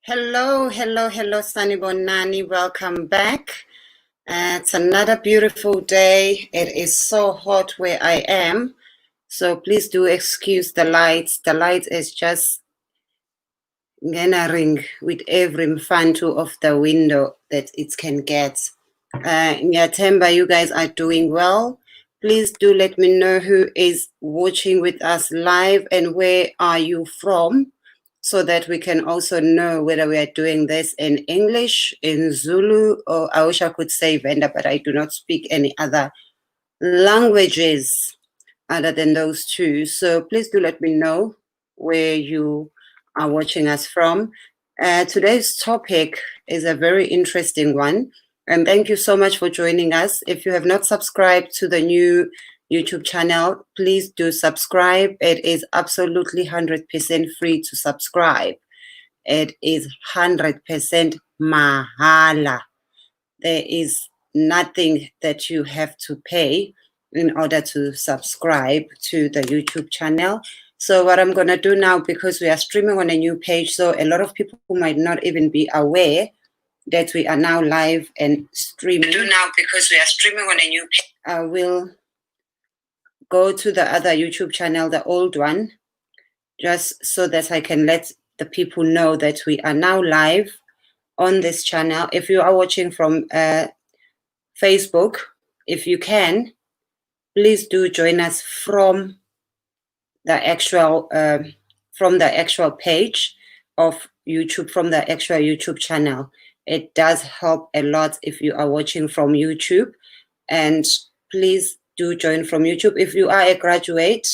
Hello, hello, hello, Sunny Bonani. Welcome back. It's another beautiful day. It is so hot where I am. So please do excuse the lights. The light is just ring with every mfantu of the window that it can get. Nyatemba, you guys are doing well. Please do let me know who is watching with us live and where are you from, so that we can also know whether we are doing this in English, in Zulu, or I wish I could say Venda, but I do not speak any other languages other than those two. So please do let me know where you are watching us from. Today's topic is a very interesting one. And thank you so much for joining us. If you have not subscribed to the new YouTube channel, please do subscribe. It is absolutely 100% free to subscribe. It is 100% mahala. There is nothing that you have to pay in order to subscribe to the YouTube channel. So what I'm going to do now, because we are streaming on a new page, so a lot of people who might not even be aware that we are now live and streaming. I will go to the other YouTube channel, the old one, just so that I can let the people know that we are now live on this channel. If you are watching from Facebook, if you can, please do join us from the actual page of YouTube, from the actual YouTube channel. It does help a lot if you are watching from YouTube, and please do join from YouTube. If you are a graduate,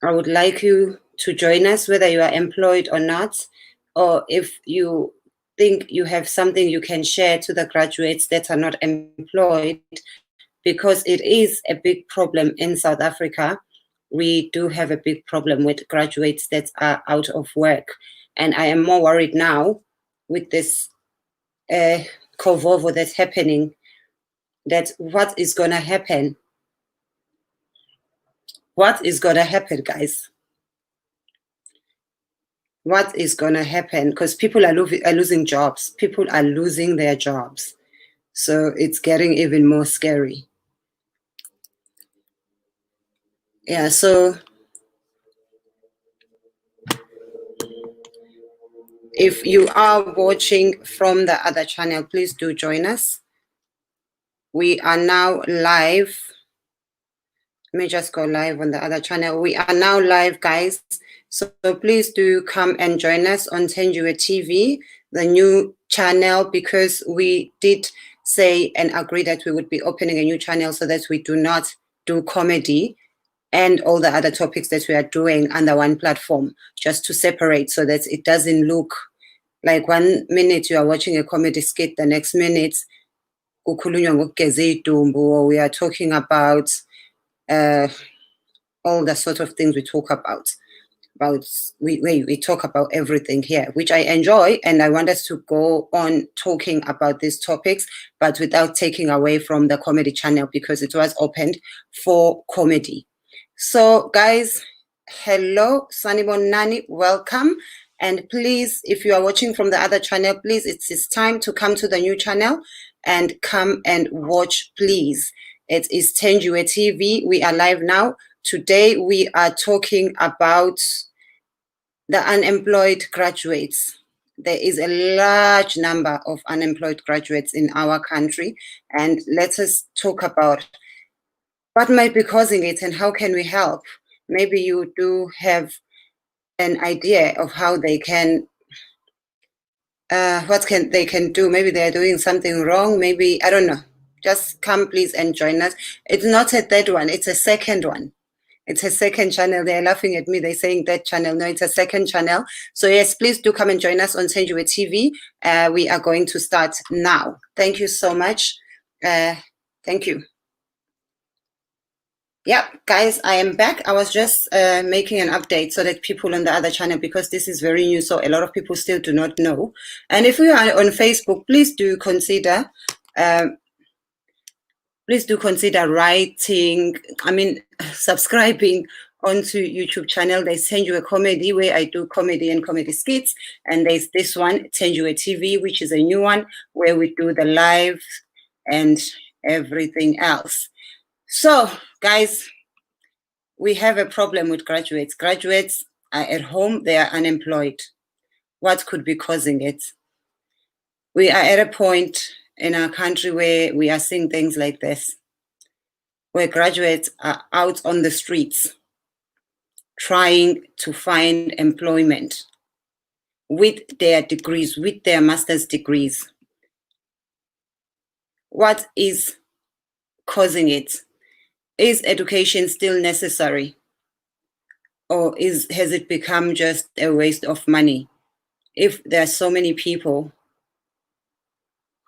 I would like you to join us, whether you are employed or not, or if you think you have something you can share to the graduates that are not employed, because it is a big problem in South Africa. We do have a big problem with graduates that are out of work. And I am more worried now with this Kovovo that's happening, that what is going to happen? What is going to happen, guys? What is going to happen? Because people are losing jobs. People are losing their jobs. So it's getting even more scary. Yeah, so if you are watching from the other channel, please do join us. We are now live. Let me just go live on the other channel. We are now live, guys. So please do come and join us on Thenjiwe TV, the new channel, because we did say and agree that we would be opening a new channel so that we do not do comedy and all the other topics that we are doing under one platform, just to separate so that it doesn't look like 1 minute you are watching a comedy skit, the next minute we are talking about all the sort of things we talk about. We talk about everything here, which I enjoy, and I want us to go on talking about these topics, but without taking away from the comedy channel, because it was opened for comedy. So guys, hello, Sanibon Nani, welcome. And please, if you are watching from the other channel, please, it's time to come to the new channel and come and watch, please. It is Thenjiwe TV. We are live now. Today we are talking about the unemployed graduates. There is a large number of unemployed graduates in our country, and let us talk about what might be causing it and how can we help. Maybe you do have an idea of how they can they can do. Maybe they're doing something wrong. Maybe, I don't know. Just come, please, and join us. It's not a third one. It's a second one. It's a second channel. They're laughing at me. They're saying that channel. No, it's a second channel. So yes, please do come and join us on Thenjiwe TV. We are going to start now. Thank you so much. Thank you. Yeah, guys, I am back. I was just making an update so that people on the other channel, because this is very new, so a lot of people still do not know. And if you are on Facebook, please do consider writing, subscribing onto YouTube channel. There's Thenjiwe Comedy, where I do comedy and comedy skits. And there's this one, Thenjiwe TV, which is a new one, where we do the live and everything else. So, guys, we have a problem with graduates. Graduates are at home, they are unemployed. What could be causing it? We are at a point in our country where we are seeing things like this, where graduates are out on the streets trying to find employment with their degrees, with their master's degrees. What is causing it? Is education still necessary? Or has it become just a waste of money? If there are so many people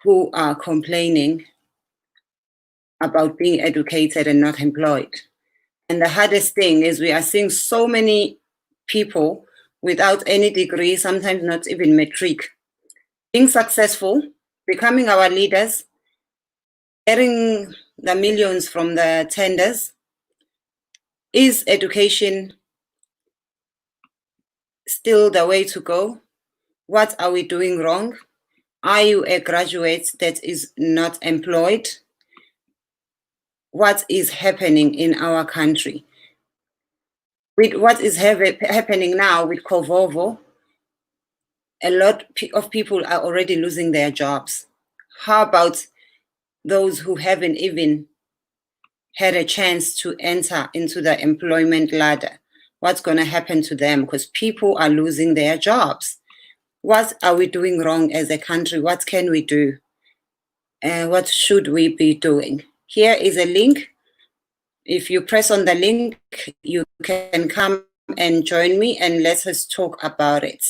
who are complaining about being educated and not employed. And the hardest thing is we are seeing so many people without any degree, sometimes not even matric, being successful, becoming our leaders, getting the millions from the tenders. Is education still the way to go? What are we doing wrong? Are you a graduate that is not employed? What is happening in our country? With what is happening now with Kovovo, a lot of people are already losing their jobs. How about those who haven't even had a chance to enter into the employment ladder? What's going to happen to them? Because people are losing their jobs. What are we doing wrong as a country? What can we do? What should we be doing? Here is a link. If you press on the link, you can come and join me and let us talk about it.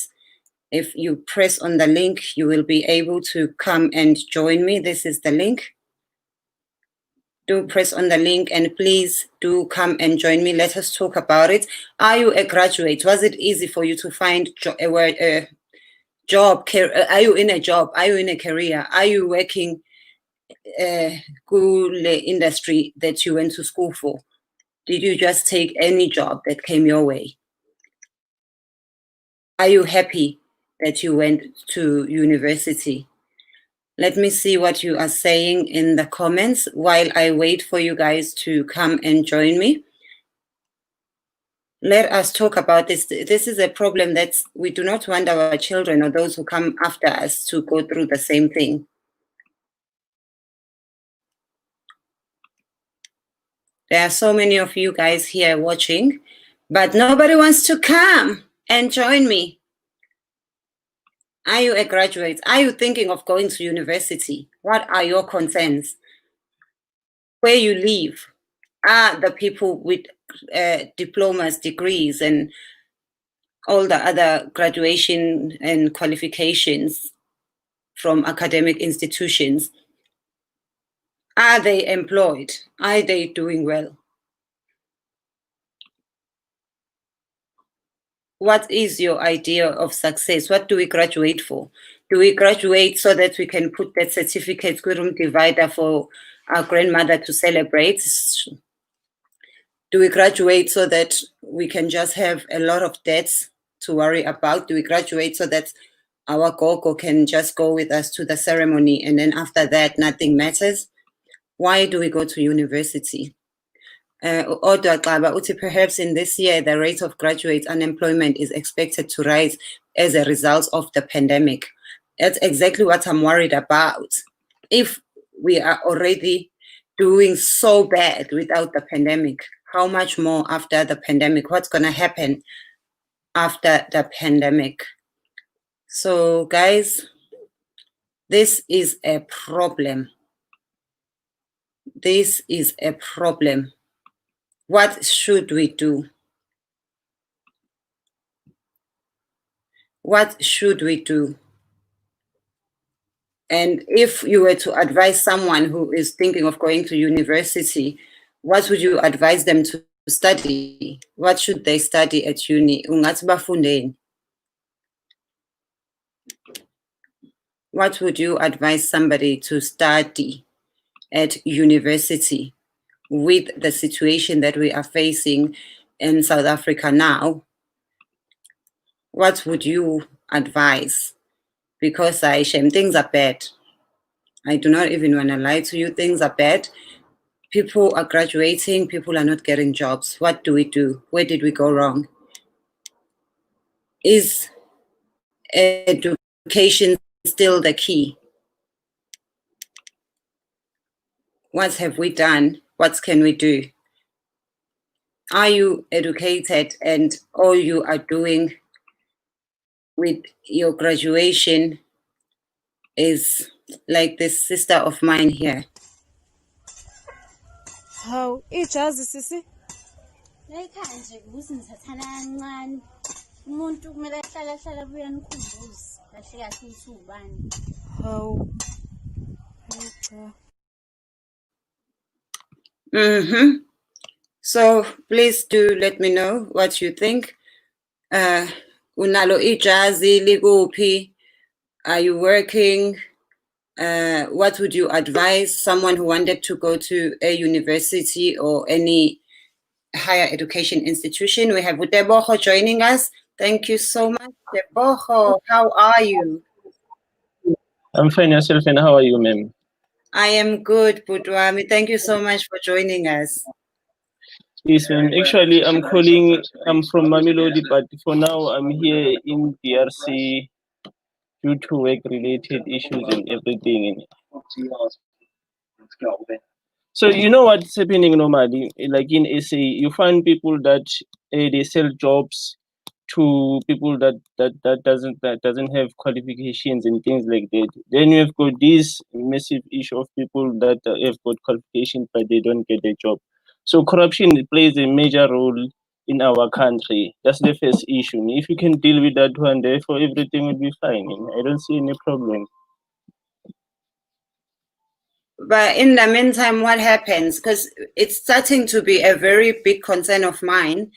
If you press on the link, you will be able to come and join me. This is the link. Do press on the link and please do come and join me. Let us talk about it. Are you a graduate? Was it easy for you to find a job? Are you in a job? Are you in a career? Are you working good industry that you went to school for? Did you just take any job that came your way? Are you happy that you went to university? Let me see what you are saying in the comments while I wait for you guys to come and join me. Let us talk about this. This is a problem that we do not want our children or those who come after us to go through the same thing. There are so many of you guys here watching, but nobody wants to come and join me. Are you a graduate? Are you thinking of going to university? What are your concerns? Where you live? Are the people with diplomas, degrees, and all the other graduation and qualifications from academic institutions, are they employed? Are they doing well? What is your idea of success? What do we graduate for? Do we graduate so that we can put that certificate room divider for our grandmother to celebrate? Do we graduate so that we can just have a lot of debts to worry about? Do we graduate so that our gogo can just go with us to the ceremony and then after that nothing matters? Why do we go to university? Perhaps in this year, the rate of graduate unemployment is expected to rise as a result of the pandemic. That's exactly what I'm worried about. If we are already doing so bad without the pandemic, how much more after the pandemic? What's going to happen after the pandemic? So, guys, this is a problem. This is a problem. What should we do? What should we do? And if you were to advise someone who is thinking of going to university, what would you advise them to study? What should they study at uni? What would you advise somebody to study at university with the situation that we are facing in South Africa now, what would you advise? Because things are bad. I do not even want to lie to you. Things are bad. People are graduating. People are not getting jobs. What do we do? Where did we go wrong? Is education still the key? What have we done? What can we do? Are you educated, and all you are doing with your graduation is like this sister of mine here? How ijazi sisi? Layikhaya nje kubuza nithathana kancane. Umuntu kumele ahlala buya nikhumbuze kahle kahle ukuthi ubani. How? So please do let me know what you think. Unalo ijazi likuphi? Are you working? What would you advise someone who wanted to go to a university or any higher education institution? We have Uteboho joining us. Thank you so much, Uteboho. How are you? I'm fine, yourself, and how are you, ma'am? I am good, Budwami. Thank you so much for joining us. Yes, ma'am. Actually, I'm from Mamelodi, but for now, I'm here in DRC due to work-related issues and everything. So you know what's happening normally, like in SA, you find people that they sell jobs to people that doesn't have qualifications and things like that. Then you have got this massive issue of people that have got qualifications but they don't get a job. So corruption plays a major role in our country. That's the first issue. If you can deal with that one, therefore everything will be fine. I don't see any problem. But in the meantime, what happens? Because it's starting to be a very big concern of mine,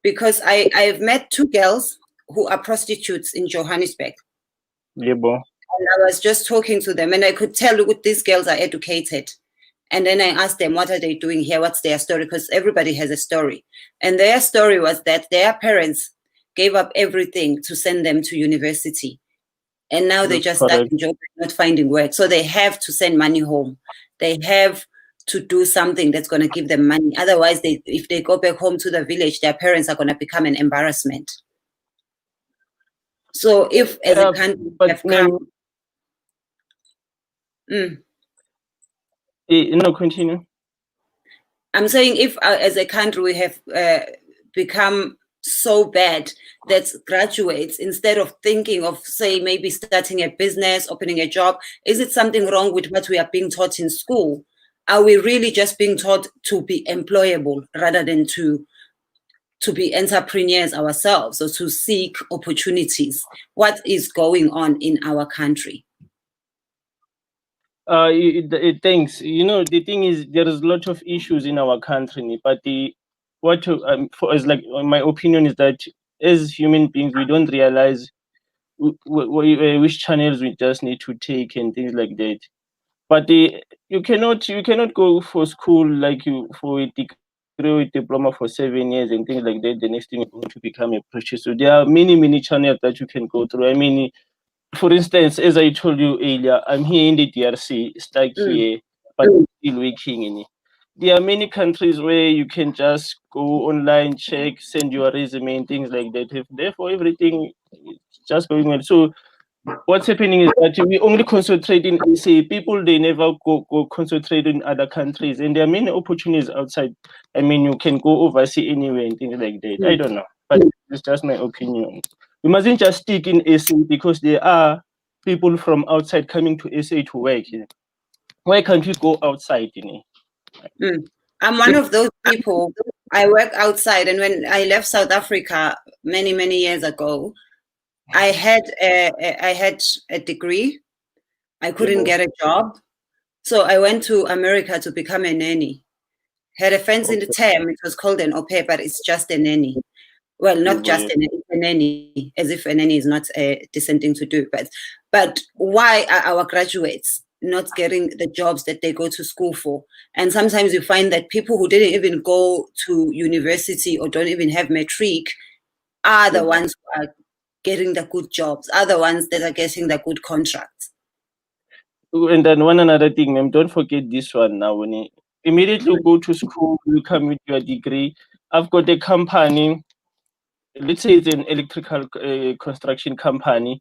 because I've met two girls who are prostitutes in Johannesburg. Yeah, boy. And I was just talking to them, and I could tell, look, these girls are educated. And then I asked them, what are they doing here? What's their story? Because everybody has a story. And their story was that their parents gave up everything to send them to university. And now they're just stuck in job, not finding work. So they have to send money home. They have to do something that's going to give them money. Otherwise, if they go back home to the village, their parents are going to become an embarrassment. So if as a country we have come... No, continue. I'm saying if as a country we have become so bad that graduates, instead of thinking of, say, maybe starting a business, opening a job, is it something wrong with what we are being taught in school? Are we really just being taught to be employable rather than to be entrepreneurs ourselves, or to seek opportunities? What is going on in our country? Thanks. You know, the thing is, there is a lot of issues in our country, but my opinion is that as human beings, we don't realize which channels we just need to take and things like that. But you cannot go for school like you for a degree or diploma for 7 years and things like that. The next thing you're going to become a prostitute. So there are many channels that you can go through. I mean, for instance, as I told you earlier, I'm here in the DRC, stuck here, but still working in it. There are many countries where you can just go online, check, send your resume and things like that. Therefore, everything is just going well. So what's happening is that we only concentrate in SA. People, they never go concentrate in other countries. And there are many opportunities outside. I mean, you can go overseas anywhere and things like that. I don't know, but it's just my opinion. We mustn't just stick in SA because there are people from outside coming to SA to work. Why can't we go outside? I'm one of those people. I work outside, and when I left South Africa many years ago, I had a degree. I couldn't get a job, so I went to America to become a nanny. Had a fancy term. It was called an au pair, but it's just a nanny. Well, not just a nanny, as if a nanny is not a decent thing to do. But why are our graduates not getting the jobs that they go to school for. And sometimes you find that people who didn't even go to university or don't even have matric are the ones who are getting the good jobs, are the ones that are getting the good contracts. And then one another thing, ma'am, don't forget this one now. When you immediately go to school, you come with your degree. I've got a company, let's say it's an electrical construction company.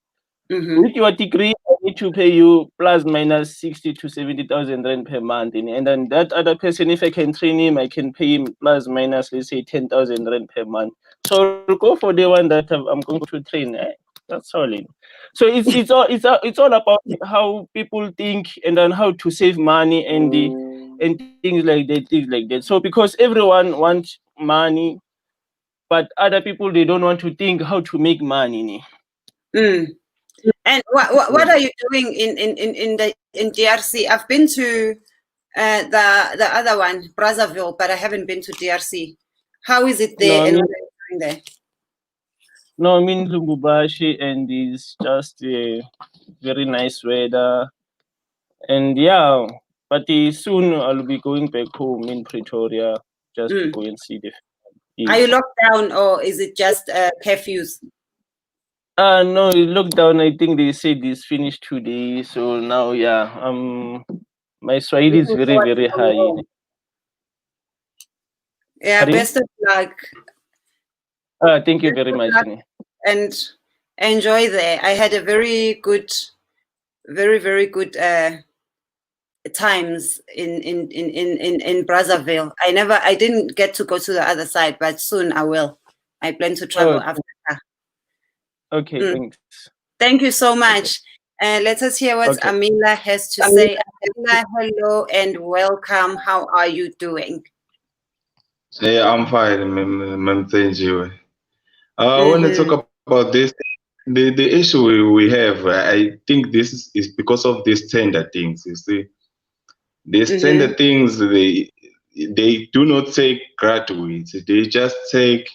Mm-hmm. With your degree, I need to pay you plus minus 60 to 70,000 rand per month. And then that other person, if I can train him, I can pay him plus minus, let's say 10,000 rand per month. So I'll go for the one that I'm going to train. That's all. So it's all about how people think and then how to save money and things like that. So because everyone wants money, but other people they don't want to think how to make money. Mm. And what are you doing in DRC? I've been to the other one, Brazzaville, but I haven't been to DRC. How is it there, and what are you doing there? No, I'm in Lubumbashi, and it's just a very nice weather. And yeah, but soon I'll be going back home in Pretoria just to go and see the family. Are you locked down, or is it just curfews? No, lockdown. I think they said it's finished today. So now, yeah, my Swahili is very, very high. Yeah, Pardon? best of luck. Thank you very much. And enjoy there. I had a very good times in Brazzaville. I didn't get to go to the other side, but soon I will. I plan to travel after that. Okay, thanks. Thank you so much. Let us hear what Amila has to say. Amila, hello and welcome. How are you doing? Yeah, I'm fine, Ma'am Thenjiwe. When I talk about this, the issue we have, I think this is because of these tender things. You see, these tender things, they do not take graduates. They just take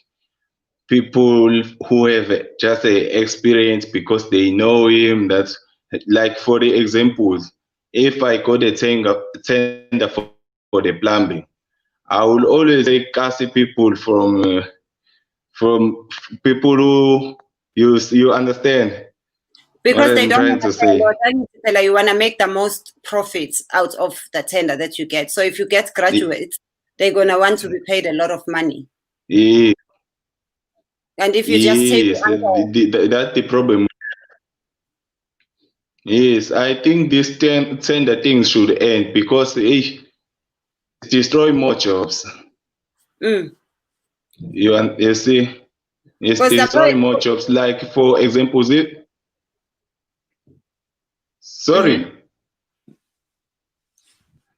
people who have just a experience because they know him. That's like for the examples. If I got a tender for the plumbing, I will always take cast people from people who you understand. Because what they I'm don't trying to say. You want to make the most profits out of the tender that you get. So if you get graduates, they're gonna want to be paid a lot of money. Yeah. And if you just take that's the problem. Yes, I think this tender things should end because it destroy more jobs. You see, it's destroy more jobs. Like for example, sorry.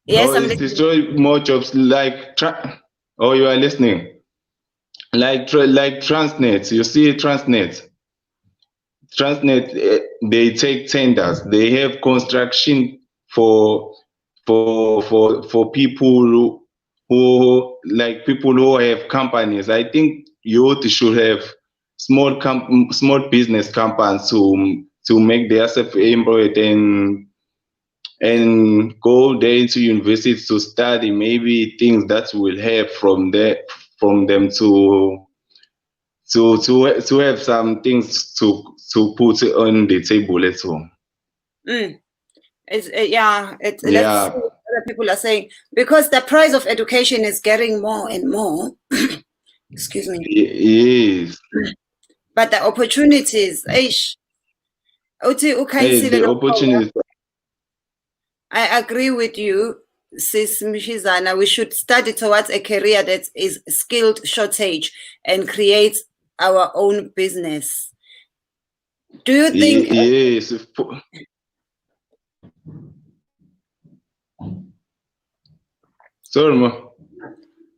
Yes, I'm listening. Destroy more jobs like you are listening. Like Transnet, you see Transnet. Transnet, they take tenders. They have construction for people who like people who have companies. I think youth should have small business companies to make their self-employed and go there to university to study maybe things that will help from them to have some things to put on the table at home. Let's see what other people are saying, because the price of education is getting more and more. Excuse me. Yes. But the opportunities, the opportunities. I agree with you, Sis Mishizana. We should study towards a career that is skilled shortage and create our own business. Do you think? Yes. Sorry, ma.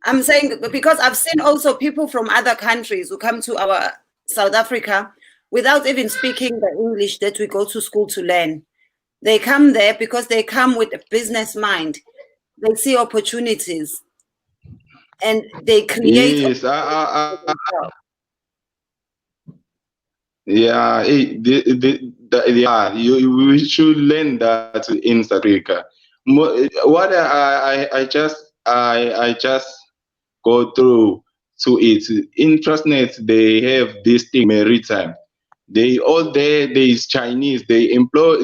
I'm saying because I've seen also people from other countries who come to our South Africa without even speaking the English that we go to school to learn. They come there because they come with a business mind. They see opportunities and they create. Yes, Yeah, yeah, we should learn that in South Africa. What I just go through to it. In Trustnet, they have this thing maritime. They all there is Chinese. They employ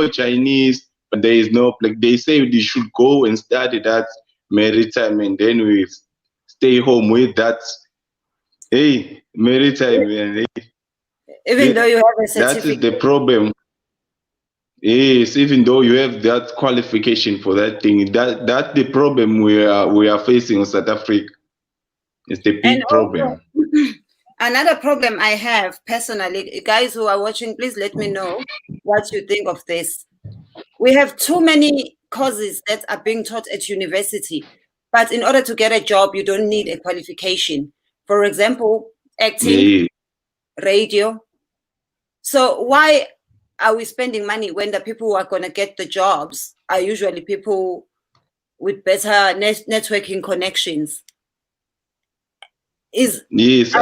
Chinese, but there is no like they say they should go and study that maritime and then we stay home with that. Hey, maritime and Even though you have a that is certificate. the problem. Yes, even though you have that qualification for that thing, that's the problem we are facing in South Africa. It's the And big also, problem. another problem I have personally, guys who are watching, please let me know what you think of this. We have too many courses that are being taught at university, but in order to get a job, you don't need a qualification. For example, acting, Yeah, radio. So why are we spending money when the people who are going to get the jobs are usually people with better networking connections? Is yes,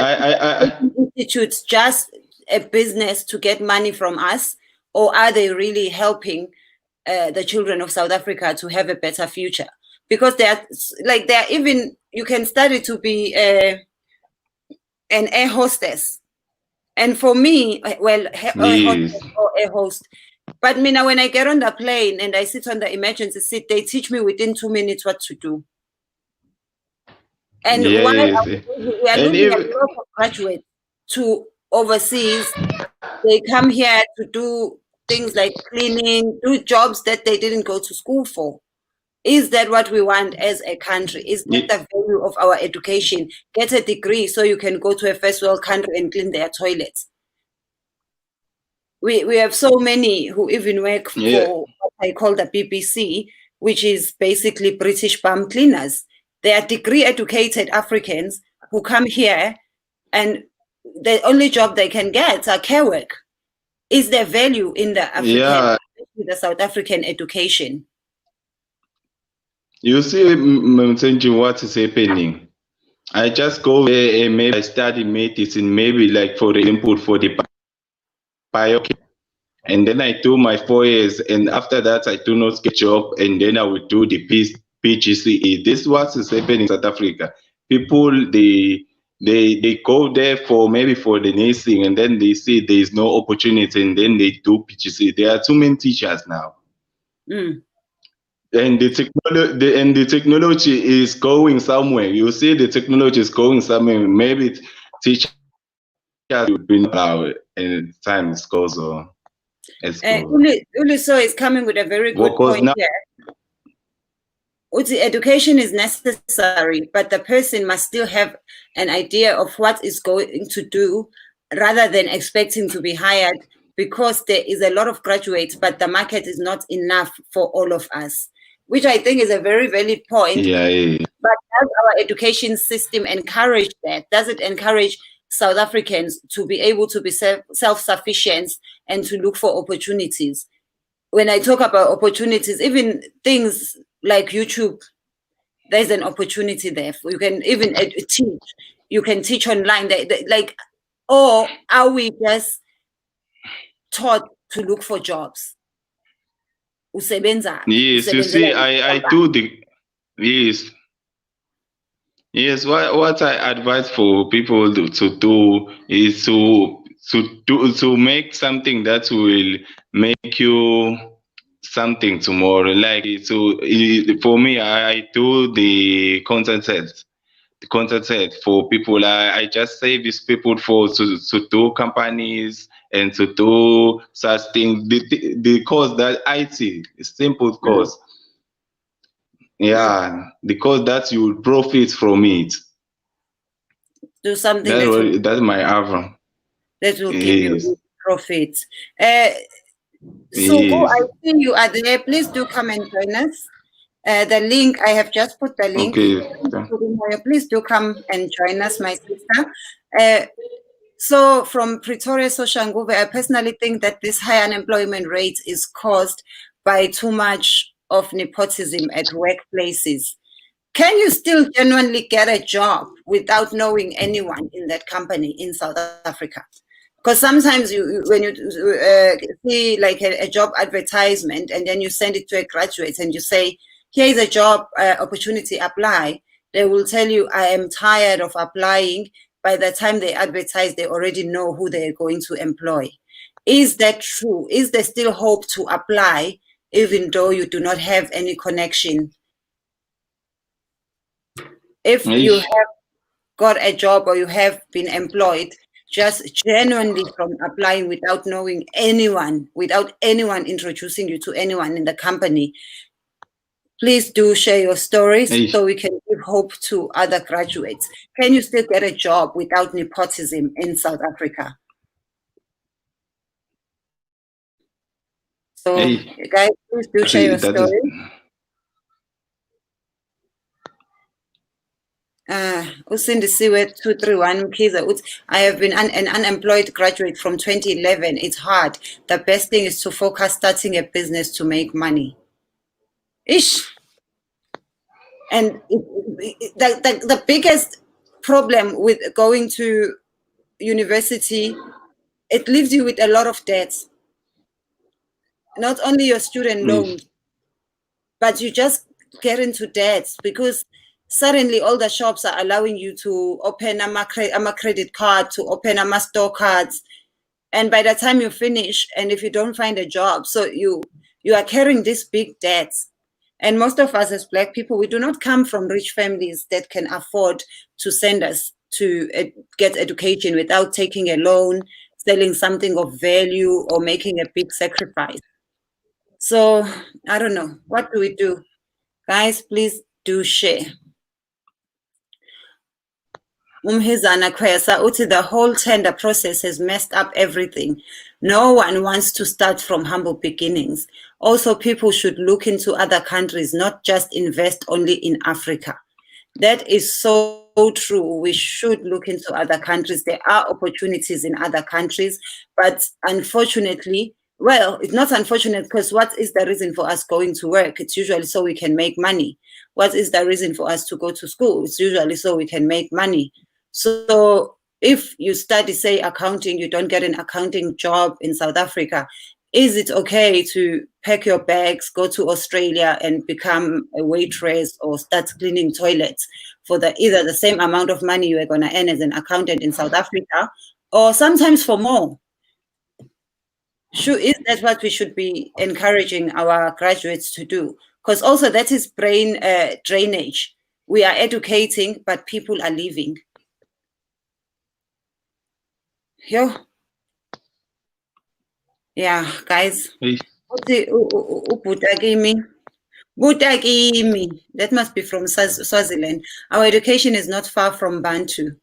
institutes just a business to get money from us, or are they really helping the children of South Africa to have a better future? Because they're even, you can study to be an air hostess, and for me, well, a yes, hostess or a host. But me now, when I get on the plane and I sit on the emergency seat, they teach me within 2 minutes what to do. And why yes, we are and losing a even lot of graduates to overseas. They come here to do things like cleaning, do jobs that they didn't go to school for. Is that what we want as a country? Is that the value of our education? Get a degree so you can go to a first world country and clean their toilets. We have so many who even work yeah, for what I call the BBC, which is basically British bum cleaners. They are degree educated Africans who come here and the only job they can get are care work. Is there value in the African, yeah. the South African education? You see, Mtenji, what is happening? I just go there and maybe I study medicine, maybe like for the input for the bio, and then I do my 4 years, and after that I do not get job, and then I will do the PGCE. This is what is happening in South Africa. People they go there for maybe for the nursing, and then they see there is no opportunity, and then they do PGCE. There are too many teachers now. Mm. And the technology is going somewhere. You see, the technology is going somewhere. Maybe teachers will be and time goes on. Uliso is coming with a very good Because point now, here. Uti, education is necessary, but the person must still have an idea of what is going to do rather than expecting to be hired, because there is a lot of graduates, but the market is not enough for all of us, which I think is a very valid point. yeah. But does our education system encourage that? Does it encourage South Africans to be able to be self-sufficient and to look for opportunities? When I talk about opportunities, even things like YouTube, there's an opportunity there. You can even teach. You can teach online. Or are we just taught to look for jobs? Usebenzaphi? Yes, you see, I do the yes. Yes, what I advise for people to do is to make something that will make you something tomorrow. Like for me, I do the content set for people. I just say these people for to do companies and to do such things. The course that IT is simple course. Yeah, because that you will profit from it. Do something that That's my average. will give Yes, you profit. So go, I yes. see you are there. Please do come and join us. The link, I have just put the link. Okay. Please do come and join us, my sister. So from Pretoria, Soshanguve, I personally think that this high unemployment rate is caused by too much of nepotism at workplaces. Can you still genuinely get a job without knowing anyone in that company in South Africa? Because sometimes when you see like a job advertisement and then you send it to a graduate and you say, here is a job opportunity, apply. They will tell you, I am tired of applying. By the time they advertise, they already know who they are going to employ. Is that true? Is there still hope to apply even though you do not have any connection? If you have got a job or you have been employed, just genuinely from applying without knowing anyone, without anyone introducing you to anyone in the company, please do share your stories so we can give hope to other graduates. Can you still get a job without nepotism in South Africa? So, guys, please do share your story. Usindisiwe 231 Mkhize, I have been an unemployed graduate from 2011. It's hard. The best thing is to focus starting a business to make money. Ish. And the biggest problem with going to university, it leaves you with a lot of debts. Not only your student loans, but you just get into debts because suddenly all the shops are allowing you to open a credit card, to open a store cards. And by the time you finish, and if you don't find a job, so you are carrying these big debts. And most of us as Black people, we do not come from rich families that can afford to send us to get education without taking a loan, selling something of value, or making a big sacrifice. So I don't know. What do we do? Guys, please do share. Umhizana Kwesa uthi the whole tender process has messed up everything. No one wants to start from humble beginnings. Also, people should look into other countries, not just invest only in Africa. That is so true. We should look into other countries. There are opportunities in other countries, but unfortunately, well, it's not unfortunate because what is the reason for us going to work? It's usually so we can make money. What is the reason for us to go to school? It's usually so we can make money. So if you study, say, accounting, you don't get an accounting job in South Africa, is it okay to pack your bags, go to Australia and become a waitress or start cleaning toilets for either the same amount of money you are going to earn as an accountant in South Africa, or sometimes for more? Is that what we should be encouraging our graduates to do? Because also that is brain drainage. We are educating, but people are leaving. Yo. Yeah, guys. Butagimi. That must be from Swaziland. Our education is not far from Bantu.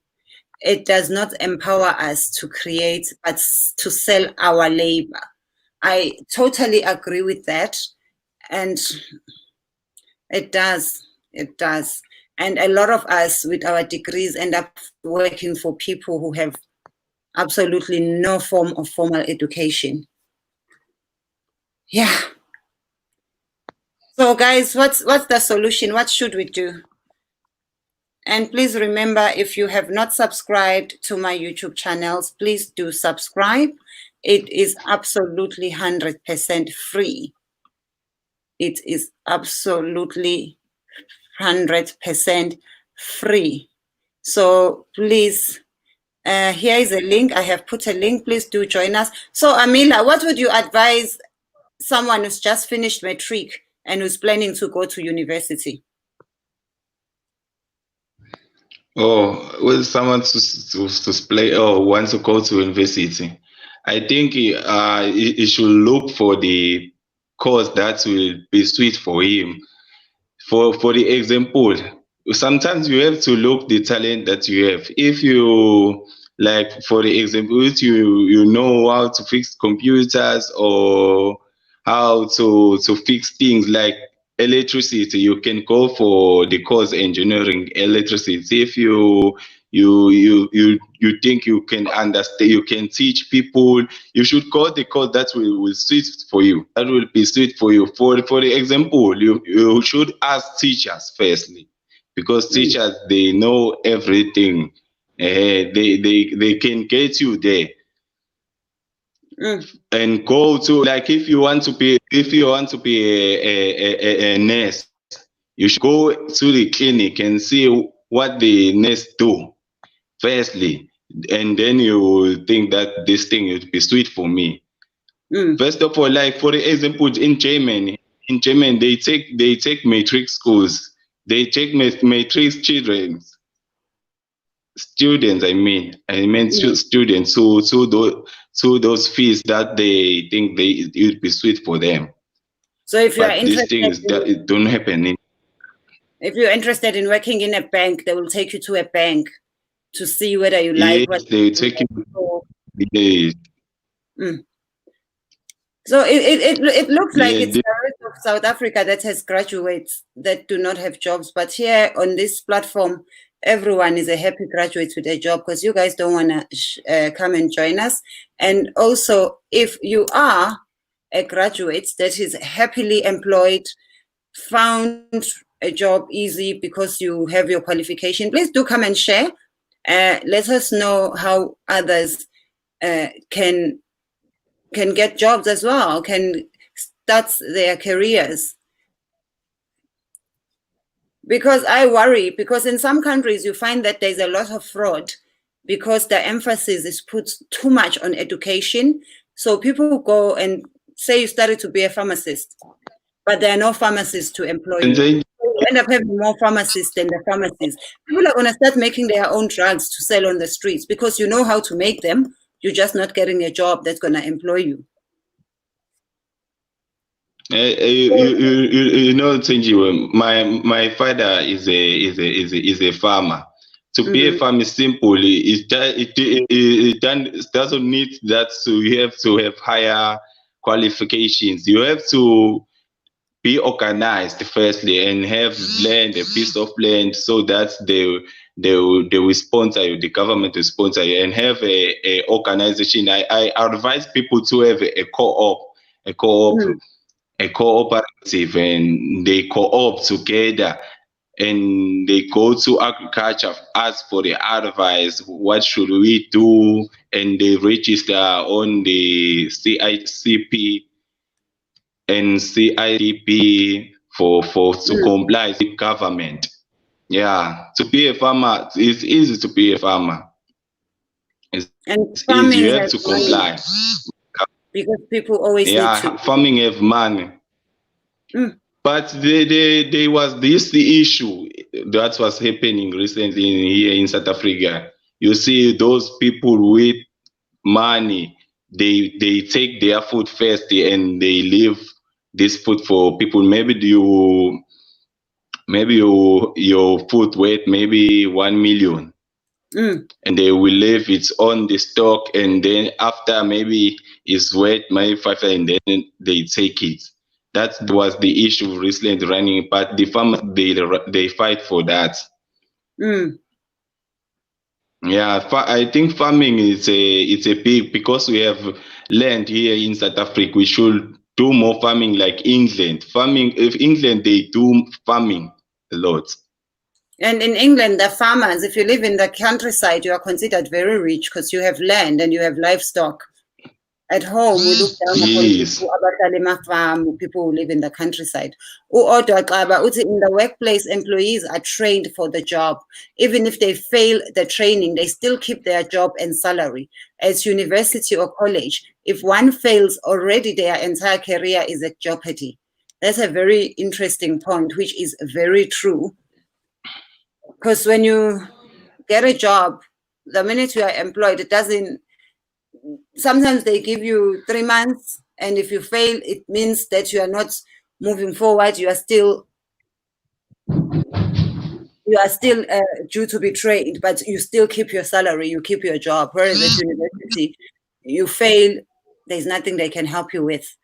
It does not empower us to create, but to sell our labor. I totally agree with that. And it does. It does. And a lot of us with our degrees end up working for people who have absolutely no form of formal education. Yeah. So guys, what's the solution? What should we do? And please remember, if you have not subscribed to my YouTube channels, please do subscribe. It is absolutely 100% free. It is absolutely 100% free. So please, here is a link. I have put a link. Please do join us. So Amila, what would you advise someone who's just finished matric and who's planning to go to university? Oh, well, someone to play or wants to go to university, I think he should look for the course that will be sweet for him. For the example, sometimes you have to look the talent that you have. If you, like, for the example, if you know how to fix computers or how to fix things like electricity, you can go for the course engineering electricity. If you think you can understand, you can teach people, you should go the course that will suit for you, that will be suit for you. For the example, you should ask teachers firstly, because teachers, they know everything. They can get you there. and go to, like, if you want to be a nurse, you should go to the clinic and see what the nurse do firstly, and then you will think that this thing would be sweet for me. First of all, like for example, in Germany, they take matric schools, they take matric students. I mean students, to those fees that they think it would be sweet for them. So if you are But these interested, things that it don't happen. If you're interested in working in a bank, they will take you to a bank to see whether you like what they take you. Yes. So it looks like Yeah, it's the rest of South Africa that has graduates that do not have jobs, but here on this platform, everyone is a happy graduate with a job because you guys don't want to come and join us. And also, if you are a graduate that is happily employed, found a job easy because you have your qualification, please do come and share. Let us know how others can get jobs as well, can start their careers. Because I worry, because in some countries you find that there's a lot of fraud because the emphasis is put too much on education. So people go and say you started to be a pharmacist, but there are no pharmacists to employ you. You end up having more pharmacists than the pharmacists. People are going to start making their own drugs to sell on the streets because you know how to make them. You're just not getting a job that's going to employ you. You know, Thenjiwe, my father is a farmer. To be a farmer is simple. It doesn't need that. So you have to have higher qualifications. You have to be organized firstly and have land, a piece of land, so that they will sponsor you. The government will sponsor you and have a organization. I advise people to have a cooperative, and they co-op together and they go to agriculture, ask for the advice, what should we do, and they register on the CICP and CIDP to comply with government. Yeah, to be a farmer, it's easy to be a farmer. It's easy, you have to comply. Because people always need to. Farming have money. But there was the issue that was happening recently here in South Africa. You see those people with money, they take their food first and they leave this food for people. Maybe your food weight maybe 1 million. And they will leave it on the stock, and then after maybe it's worth maybe 5, and then they take it. That was the issue recently running, but the farmers they fight for that. Yeah, I think farming is a big, because we have land here in South Africa. We should do more farming like England. If England, they do farming a lot. And in England, the farmers, if you live in the countryside, you are considered very rich because you have land and you have livestock. At home, we look down upon people who live in the countryside. In the workplace, employees are trained for the job. Even if they fail the training, they still keep their job and salary. As university or college, if one fails, already their entire career is at jeopardy. That's a very interesting point, which is very true. Because when you get a job, the minute you are employed, it doesn't. Sometimes they give you 3 months, and if you fail, it means that you are not moving forward. You are still due to be trained, but you still keep your salary, you keep your job. Whereas at university, you fail, there's nothing they can help you with.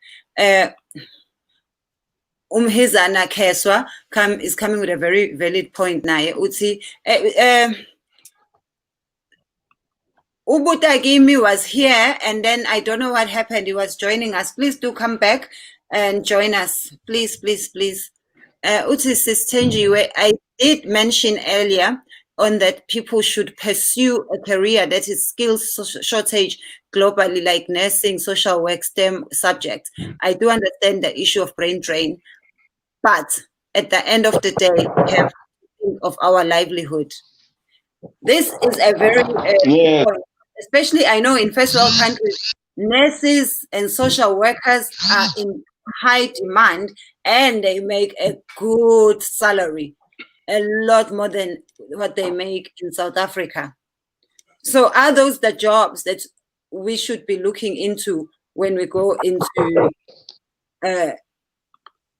Umhizana Keswa is coming with a very valid point now. Uti Ubutagimi was here, and then I don't know what happened. He was joining us. Please do come back and join us. Please, please, please. Uti Thenjiwe, I did mention earlier on that people should pursue a career that is skills shortage globally, like nursing, social work, STEM subjects. I do understand the issue of brain drain, but at the end of the day, we have to think of our livelihood. This is a very Yeah. point. Especially, I know in first world countries, nurses and social workers are in high demand and they make a good salary, a lot more than what they make in South Africa. So are those the jobs that we should be looking into when we go into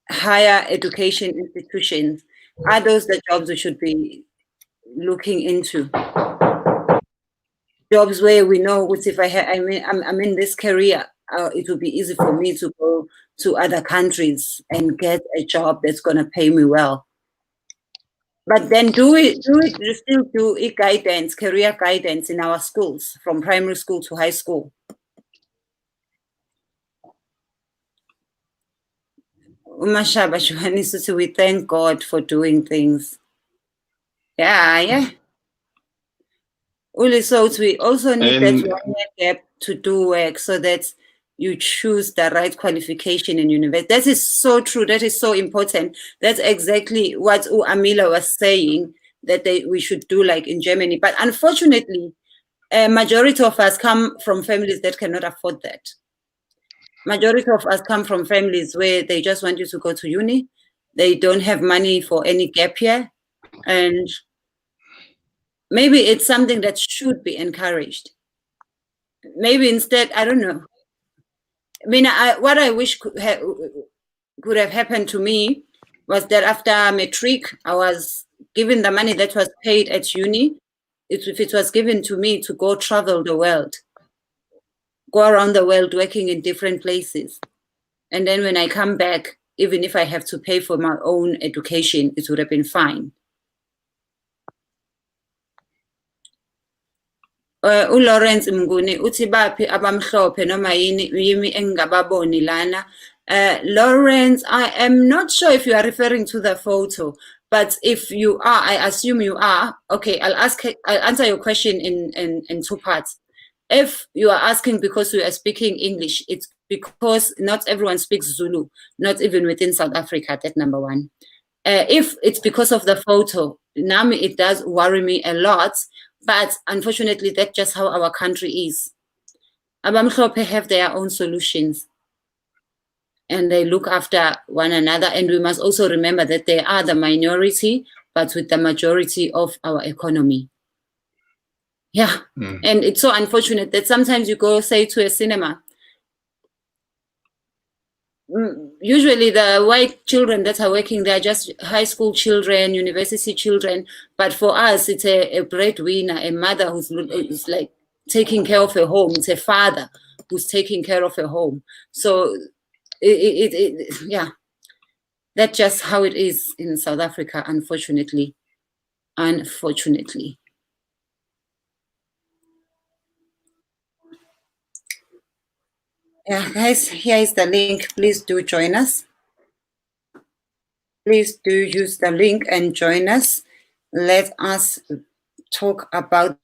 higher education institutions? Are those the jobs we should be looking into? Jobs where we know what if I'm in this career, it will be easy for me to go to other countries and get a job that's gonna pay me well. But then do we still do guidance, career guidance in our schools from primary school to high school? Umashaba Johannes, we thank God for doing things. Yeah. Uli, so we also need that 1 year gap to do work so that you choose the right qualification in university. That is so true. That is so important. That's exactly what Amila was saying, that we should do like in Germany. But unfortunately, a majority of us come from families that cannot afford that. Majority of us come from families where they just want you to go to uni. They don't have money for any gap year. And maybe it's something that should be encouraged. Maybe instead, I don't know. I mean, what I wish could have happened to me was that after matric, I was given the money that was paid at uni. If it was given to me to go travel the world, go around the world working in different places. And then when I come back, even if I have to pay for my own education, it would have been fine. uLawrence Mnguni uthi baphi abamhlophe noma yimi engababoni lana. Lawrence, I am not sure if you are referring to the photo, but if you are, I assume you are. Okay, I'll answer your question in two parts. If you are asking because we are speaking English, it's because not everyone speaks Zulu, not even within South Africa, that number one. If it's because of the photo, Nami, it does worry me a lot, but unfortunately, that's just how our country is. Abamhlophe have their own solutions and they look after one another. And we must also remember that they are the minority, but with the majority of our economy. Yeah. And it's so unfortunate that sometimes you go, say, to a cinema. Usually the white children that are working, they're just high school children, university children. But for us, it's a breadwinner, a mother who's like taking care of a home. It's a father who's taking care of a home. So yeah, that's just how it is in South Africa, unfortunately. Unfortunately. Yeah, guys, here is the link. Please do join us. Please do use the link and join us. Let us talk about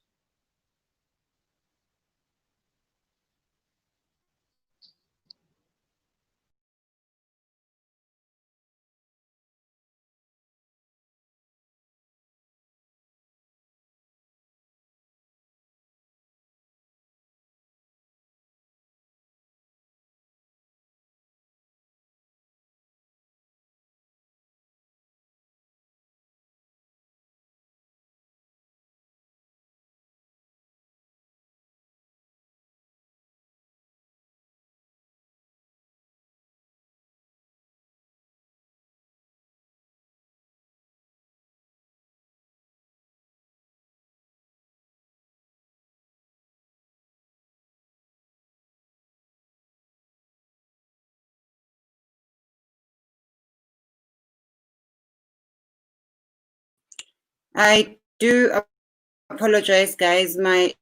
I do apologize, guys. My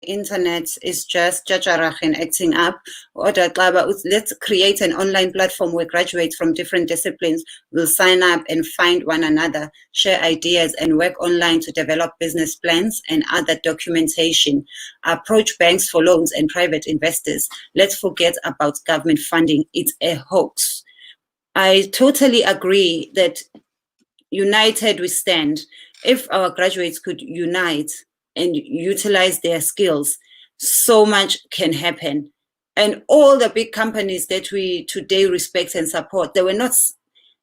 internet is just Jajarachin acting up. Let's create an online platform where graduates from different disciplines will sign up and find one another, share ideas, and work online to develop business plans and other documentation. Approach banks for loans and private investors. Let's forget about government funding. It's a hoax. I totally agree that united we stand. If our graduates could unite and utilize their skills, so much can happen. And all the big companies that we today respect and support, they were not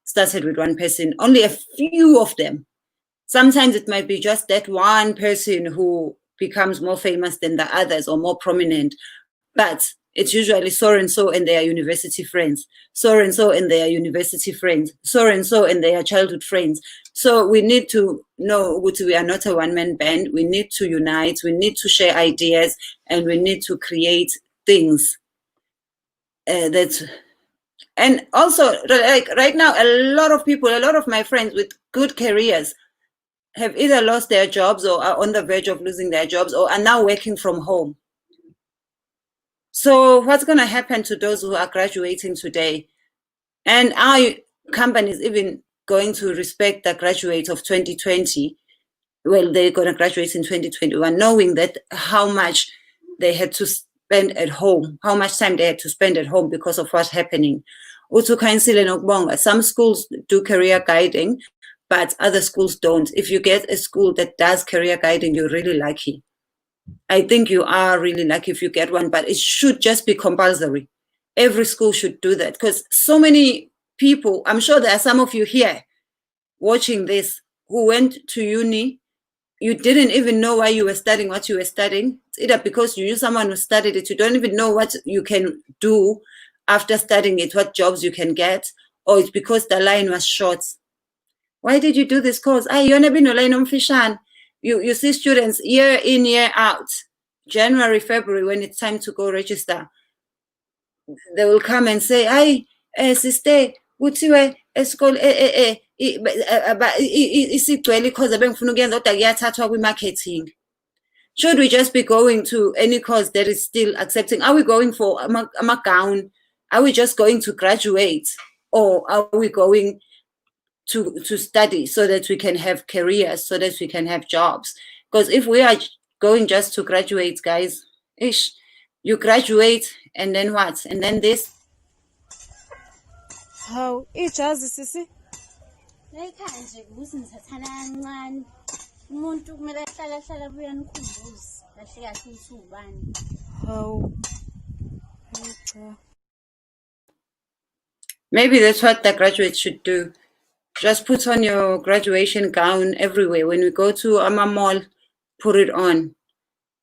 started with one person, only a few of them. Sometimes it might be just that one person who becomes more famous than the others or more prominent, but it's usually so and so and their university friends, so and so and their university friends, so and so and their childhood friends. So we need to know we are not a one-man band. We need to unite. We need to share ideas, and we need to create things and also, like right now, a lot of my friends with good careers have either lost their jobs or are on the verge of losing their jobs or are now working from home. So what's going to happen to those who are graduating today? And are companies even going to respect the graduates of 2020? Well, they're going to graduate in 2021, knowing that how much they had to spend at home, how much time they had to spend at home because of what's happening. Some schools do career guiding, but other schools don't. If you get a school that does career guiding, you're really lucky. I think you are really lucky if you get one, but it should just be compulsory. Every school should do that because so many people, I'm sure there are some of you here watching this who went to uni. You didn't even know why you were studying what you were studying. It's either because you knew someone who studied it, you don't even know what you can do after studying it, what jobs you can get, or it's because the line was short. Why did you do this course? You never know line on Fishan. You see students year in, year out, January, February, when it's time to go register, they will come and say, sister, kuthiwe esikole isigcwele because bengifuna ukuyenza kodwa kuyathathwa kwi-marketing. Should we just be going to any course that is still accepting? Are we going for a gown? Are we just going to graduate? Or are we going to study so that we can have careers, so that we can have jobs? Because if we are going just to graduate, guys, you graduate and then what? And then this. How ijazi sisi? Layikhaya nje kubuza nithathana kancane. Umuntu kumele ahlala buya nikhumbuze kahle kahle ukuthi ubani. How? Maybe that's what the graduates should do. Just put on your graduation gown everywhere. When we go to a mall, put it on.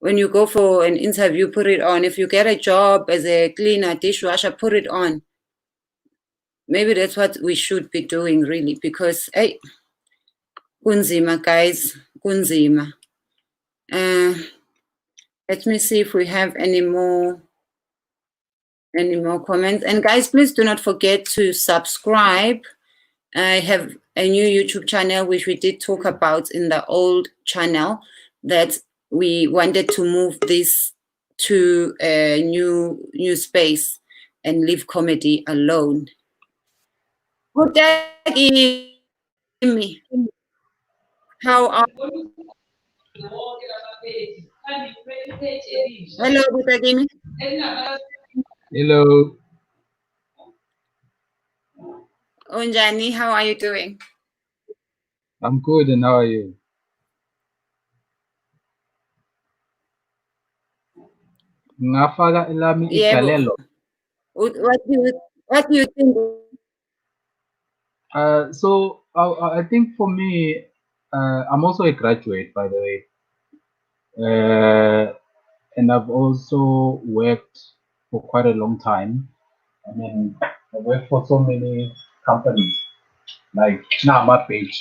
When you go for an interview, put it on. If you get a job as a cleaner, dishwasher, put it on. Maybe that's what we should be doing, really, because, hey, kunzima, guys, kunzima. Let me see if we have any more comments. And guys, please do not forget to subscribe. I have a new YouTube channel, which we did talk about in the old channel, that we wanted to move this to a new space and leave comedy alone. Good day, Amy. How are you? Hello, Butagimi. Hello. Onjani, how are you doing? I'm good, and how are you? Ngafaka elami igalelo. What do you think? So I think for me, I'm also a graduate, by the way, and I've also worked for quite a long time. I mean, I worked for so many companies, like my page.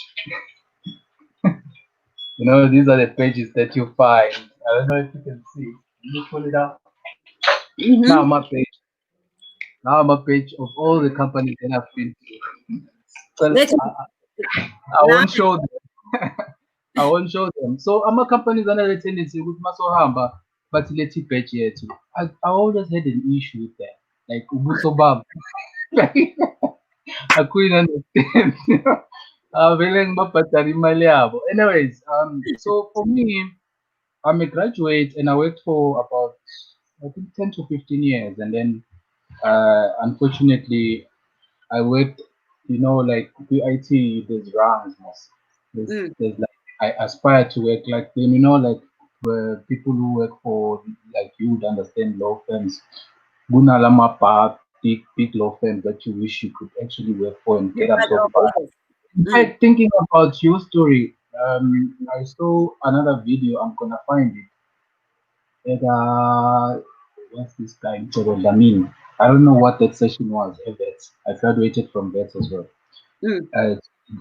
You know, these are the pages that you find. I don't know if you can see. Let me pull it up. Now my page. Now I'm a page of all the companies that I've been to. So I won't show them. I won't show them. So I'm a company that has a tendency with Masohamba. but let's badge here too. I always had an issue with that. Like Ubuso Bab. I couldn't understand. Vele ngibabhadala imali yabo. Anyways, so for me, I'm a graduate and I worked for about I think 10 to 15 years, and then unfortunately I worked, like PIT, there's rounds, there's like I aspire to work like them, like where people who work for, like, you would understand, law firms, Gunalama Park, big law firms that you wish you could actually work for and You get up had so all far. this. In fact, thinking about your story, I saw another video. I'm gonna find it. It, what's this guy? Lamin. I don't know what that session was. I graduated from that as well.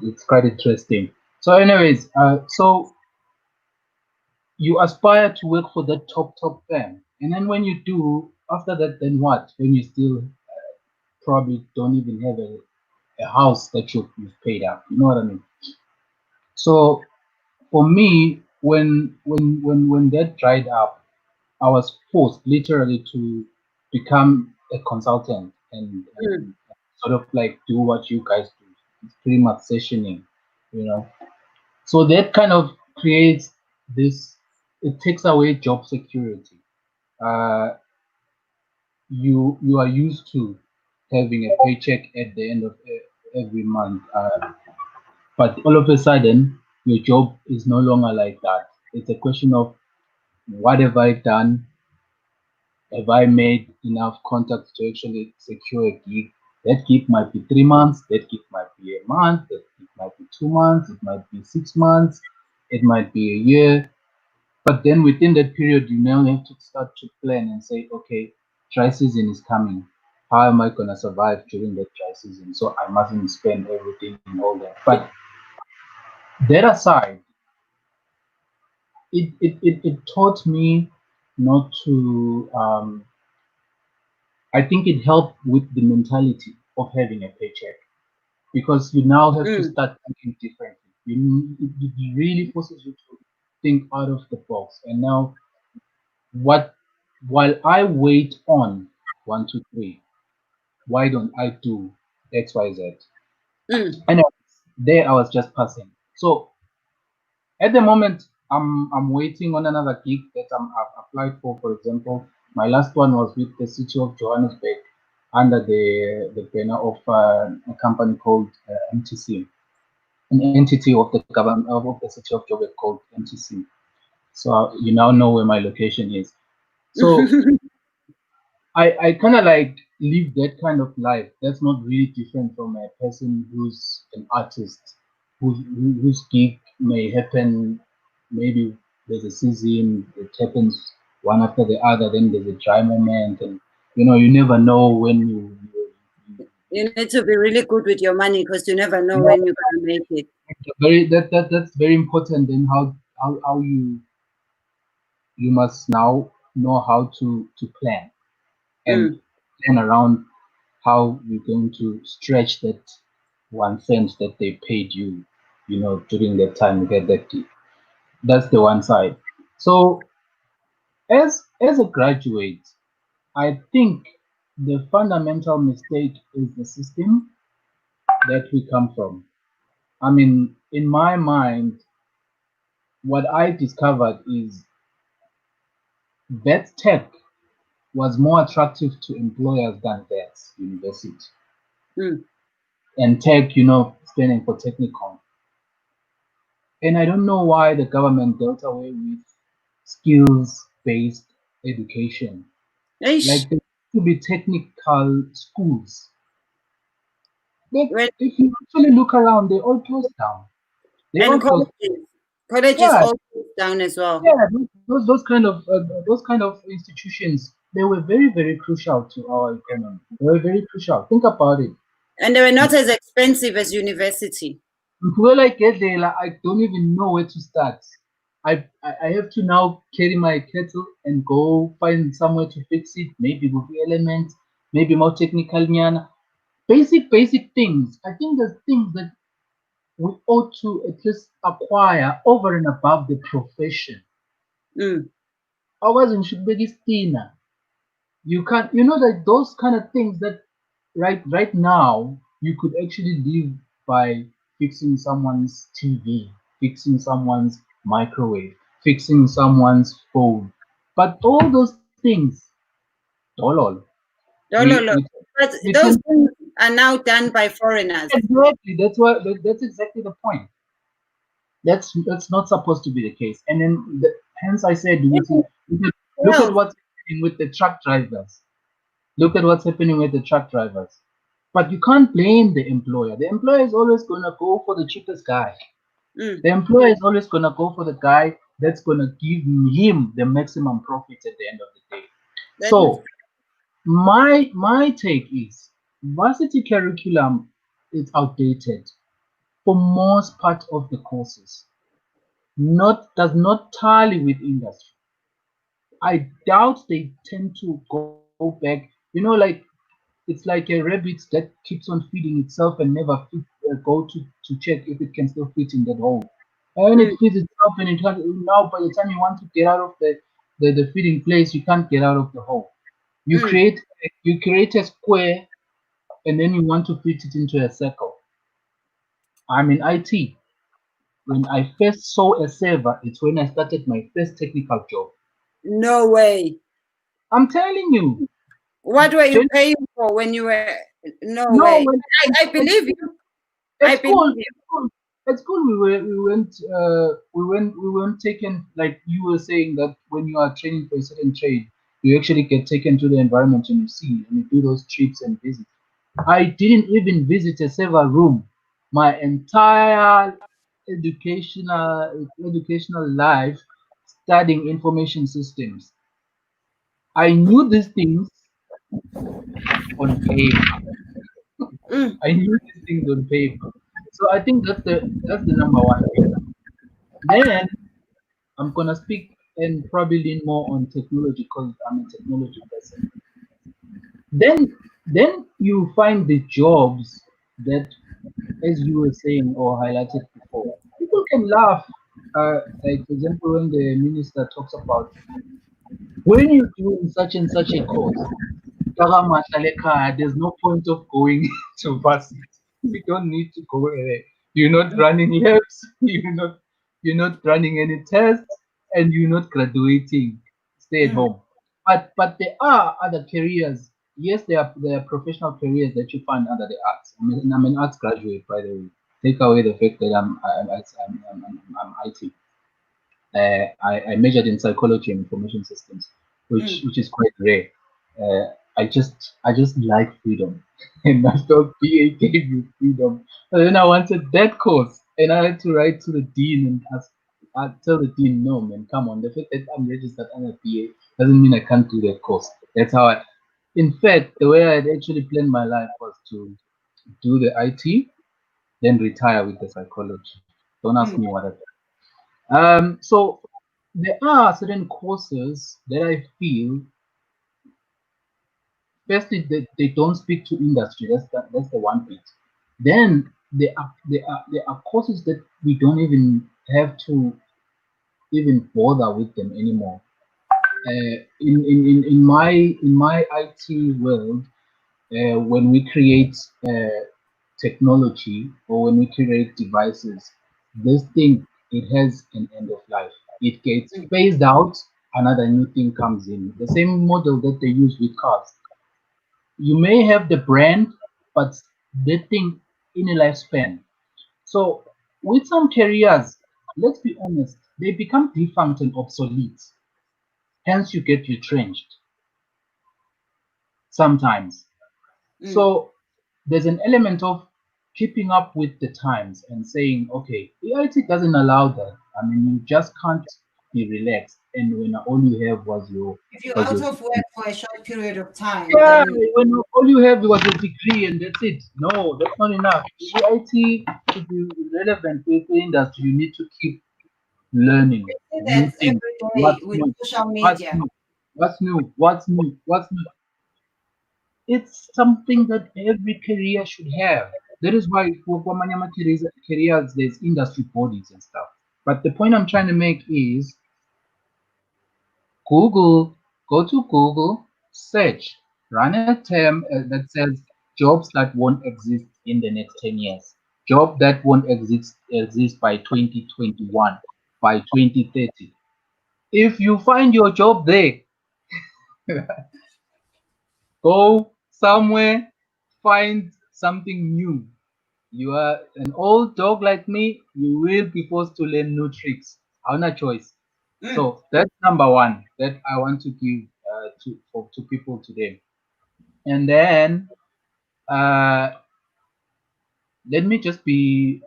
It's quite interesting. So, anyways, so you aspire to work for that top firm, and then when you do, after that, then what? When you still probably don't even have a house that you've paid up. You know what I mean? So for me, when that dried up, I was forced literally to become a consultant and sort of like do what you guys do. It's pretty much sessioning, you know. So that kind of creates this. It takes away job security. Uh, you are used to having a paycheck at the end of every month, but all of a sudden your job is no longer like that. It's a question of, what have I done? Have I made enough contacts to actually secure a gig? That gig might be 3 months, that gig might be a month, that gig might be 2 months, it might be 6 months, it might be a year. But then within that period, you now have to start to plan and say, okay, dry season is coming. How am I going to survive during that dry season? So I mustn't spend everything and all that. But that aside, it taught me not to, I think it helped with the mentality of having a paycheck, because you now have to start thinking differently. It really forces you to think out of the box. And now, what, while I wait on 1, 2, 3, why don't I do XYZ? And there I was just passing. So at the moment, I'm waiting on another gig that I've applied for. For example, my last one was with the city of Johannesburg under the banner of a company called MTC, an entity of the government of the city of Joburg called MTC. So you now know where my location is. So I kind of like live that kind of life. That's not really different from a person who's an artist, whose gig may happen. Maybe there's a season, it happens one after the other. Then there's a dry moment, and you never know when You need to be really good with your money, because you never know when you're gonna make it. that's very important. And how you must now know how to plan and plan around how you're going to stretch that 1 cent that they paid you, during that time you get that deal. That's the one side. So as a graduate, I think the fundamental mistake is the system that we come from. I mean, in my mind, what I discovered is that tech was more attractive to employers than that university. And tech, standing for technical. And I don't know why the government dealt away with skills-based education. Eish. Like, there should be technical schools. But When, if you actually look around, they all closed down. They all and closed. colleges Yeah, all closed down as well. yeah. Those kind of institutions, they were very, very crucial to our economy. They were very crucial. Think about it. And they were not as expensive as university. When I get there, like, I don't even know where to start. I have to now carry my kettle and go find somewhere to fix it. Maybe with the elements, maybe more technical, nyana. Basic things. I think there's things that we ought to at least acquire over and above the profession. Always in Shubekistina. You can't, you know, that those kind of things that right now you could actually live by fixing someone's TV, fixing someone's microwave, fixing someone's phone. But all those things, all No, no, no. we But we those tend things are now done by foreigners. exactly, that's what that's exactly the point. That's not supposed to be the case. And then hence I said, look at Well, what's happening with the truck drivers. Look at what's happening with the truck drivers. But you can't blame the employer. The employer is always gonna go for the cheapest guy. mm, The employer is always gonna go for the guy that's gonna give him the maximum profit at the end of the day. that is So my take is varsity curriculum is outdated for most part of the courses. Not does not tally with industry. I doubt they tend to go back. Like it's like a rabbit that keeps on feeding itself and never go to check if it can still fit in that hole. And mm, it feeds itself and it can't. Now, by the time you want to get out of the feeding place, you can't get out of the hole. You mm. create a square and then you want to fit it into a circle. I'm in IT. When I first saw a server, it's when I started my first technical job. No way. I'm telling you, What were you gen- paying for when you were? No no, way. when, I believe you. at I believe school, you. we weren't taken, like you were saying, that when you are training for a certain trade, you actually get taken to the environment and you see and you do those trips and visits. I didn't even visit a server room. My entire educational life studying information systems. I knew these things on paper. Mm, I knew these things on paper. So I think that's the number one thing. Then I'm gonna speak and probably lean more on technology because I'm a technology person. Then you find the jobs that, as you were saying or highlighted before, people can laugh. Like for example, when the minister talks about when you're doing such and such a course, there's no point of going to varsity. You don't need to go there. You're not running labs. You're not running any tests, and you're not graduating. Stay at mm, home. But there are other careers. Yes, there are professional careers that you find under the arts. I'm an arts graduate, by the way. Take away the fact that I'm IT. I majored in psychology and information systems, which mm, which is quite rare. I just like freedom, and I felt BA gave you freedom. And then I wanted that course, and I had to write to the dean and tell the dean, no man, come on. The fact that I'm registered under BA doesn't mean I can't do that course. That's how I. In fact, the way I had actually planned my life was to do the IT, then retire with the psychology. Don't ask mm. me what I. So there are certain courses that I feel, firstly, they don't speak to industry. That's the one bit. Then there are courses that we don't even have to even bother with them anymore. In my IT world, when we create technology or when we create devices, this thing, it has an end of life. It gets phased out, another new thing comes in. The same model that they use with cars. You may have the brand, but the thing in a lifespan. So with some careers, let's be honest, they become defunct and obsolete. Hence, you get retrenched sometimes. Mm. So there's an element of keeping up with the times and saying, okay, reality doesn't allow that. I mean, you just can't be relaxed. And when all you have If you're was out your of work for a short period of time, yeah, then when all you have was a degree and that's it. No, that's not enough. reality to be relevant with the industry, you need to keep learning we see new that things. every day What's with new? social What's media. new? What's new? What's new? What's new? It's something that every career should have. That is why for Manyama careers, there's industry bodies and stuff. But the point I'm trying to make is Google, go to Google, search, run a term that says jobs that won't exist in the next 10 years. Job that won't exist by 2021, by 2030. If you find your job there, go somewhere, find something new. You are an old dog like me, you will be forced to learn new tricks. Hauna choice. So that's number one that I want to give to people today. And then uh, let me just be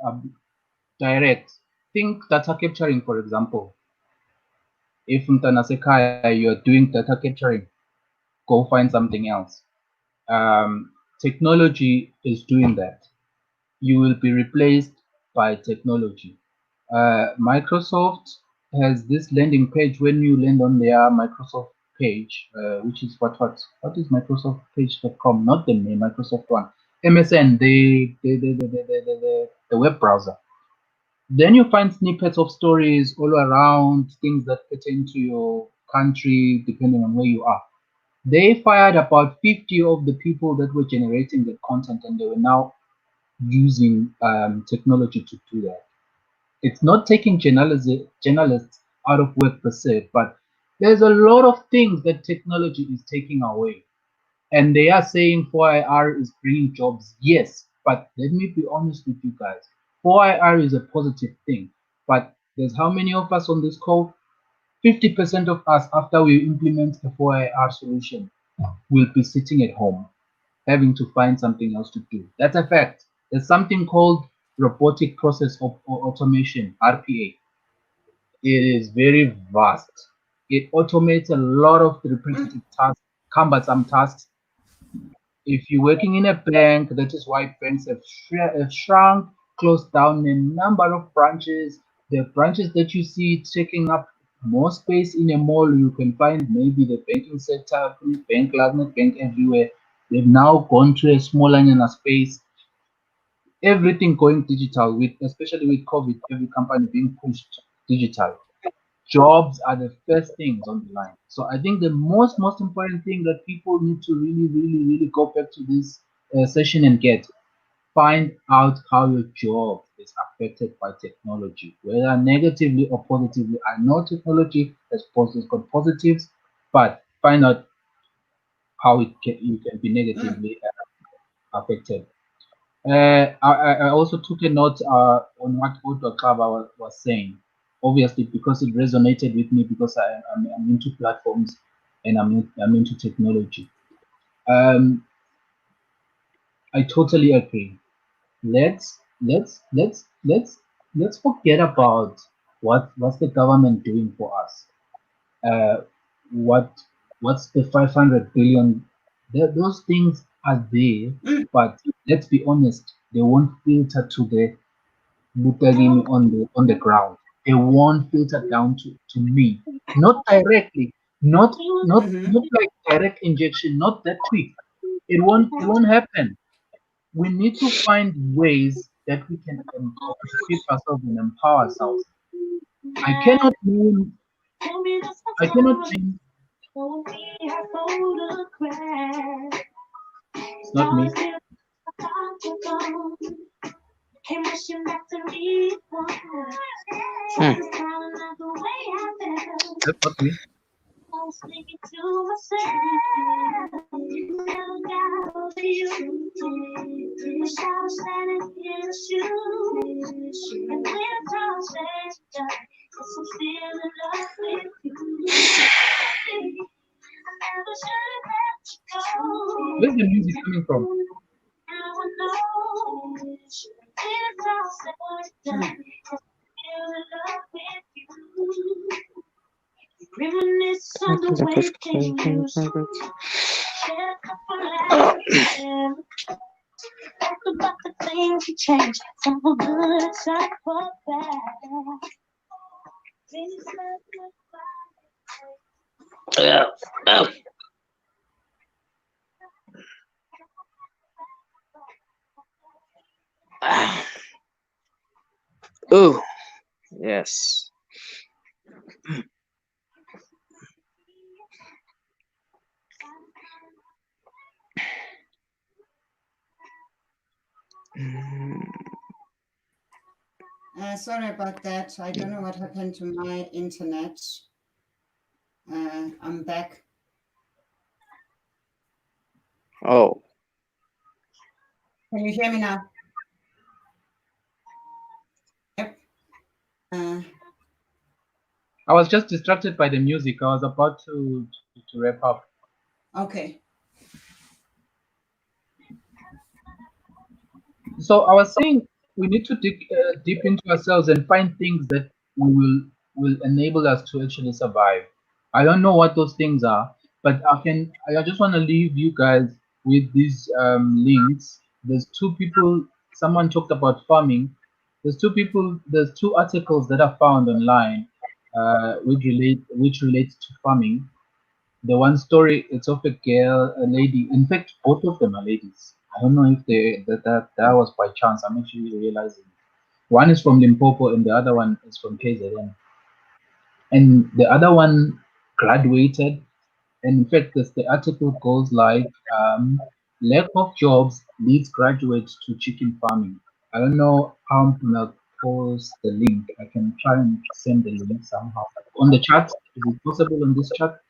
direct. Think data capturing, for example. If Mtanasekaya you're doing data capturing, go find something else. Technology is doing that. You will be replaced by technology. Microsoft has this landing page. When you land on their Microsoft page, which is what is Microsoftpage.com, not the main Microsoft one, MSN, the web browser. Then you find snippets of stories all around, things that pertain to your country, depending on where you are. They fired about 50 of the people that were generating the content, and they were now using technology to do that. It's not taking journalists out of work per se, but there's a lot of things that technology is taking away. And they are saying 4IR is bringing jobs. Yes, but let me be honest with you guys. 4IR is a positive thing, but there's how many of us on this call? 50% of us, after we implement a 4IR solution, will be sitting at home having to find something else to do. That's a fact. There's something called robotic process of automation, RPA. It is very vast. It automates a lot of the repetitive tasks, cumbersome tasks. If you're working in a bank, that is why banks have shrunk, closed down a number of branches. The branches that you see taking up more space in a mall, you can find maybe the banking sector, bank, Lagnet bank everywhere. They've now gone to a smaller space. Everything going digital, with especially with COVID, every company being pushed digital. Jobs are the first things on the line. So I think the most important thing that people need to really go back to this session and find out how your job is affected by technology, whether negatively or positively. I know technology has got positives, but find out how you can be negatively affected. I also took a note on what Udo Kaba was saying, obviously because it resonated with me because I'm into platforms and I'm into technology. I totally agree. Let's forget about what's the government doing for us. Uh, what what's the 500 billion? Those things are there, but let's be honest, they won't filter to the Butagimi on the ground. They won't filter down to me. Not directly, not like direct injection, not that quick. It won't happen. We need to find ways that we can equip ourselves and empower ourselves. I cannot name I cannot name it's not me. That's not me. Where's the music coming from? Oh, yes. Sorry about that. I don't know what happened to my internet. I'm back. Oh, Can you hear me now? Yep. I was just distracted by the music. I was about to wrap up. Okay. So I was saying we need to dig deep into ourselves and find things that will enable us to actually survive. I don't know what those things are, but I just want to leave you guys with these links. There's two people. Someone talked about farming. There's two articles that I found online, which relate to farming. The one story, it's of a girl, a lady. In fact, both of them are ladies. I don't know if that was by chance. I'm actually realizing. One is from Limpopo and the other one is from KZN. And the other one graduated. And in fact, the article goes like, lack of jobs leads graduates to chicken farming. I don't know how I'm gonna post the link. I can try and send the link somehow on the chat. Is it possible on this chat?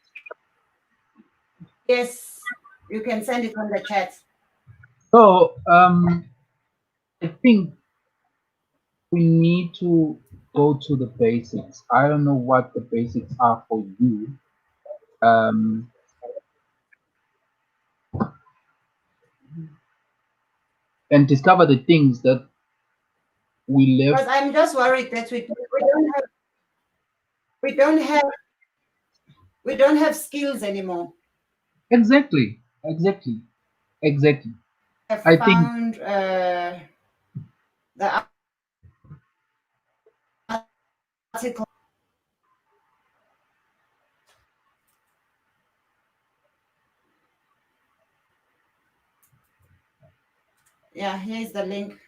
Yes, you can send it on the chat. So I think we need to go to the basics. I don't know what the basics are for you. And discover the things that we left. Because I'm just worried that we don't have skills anymore. Exactly. I found the article. Yeah, here's the link.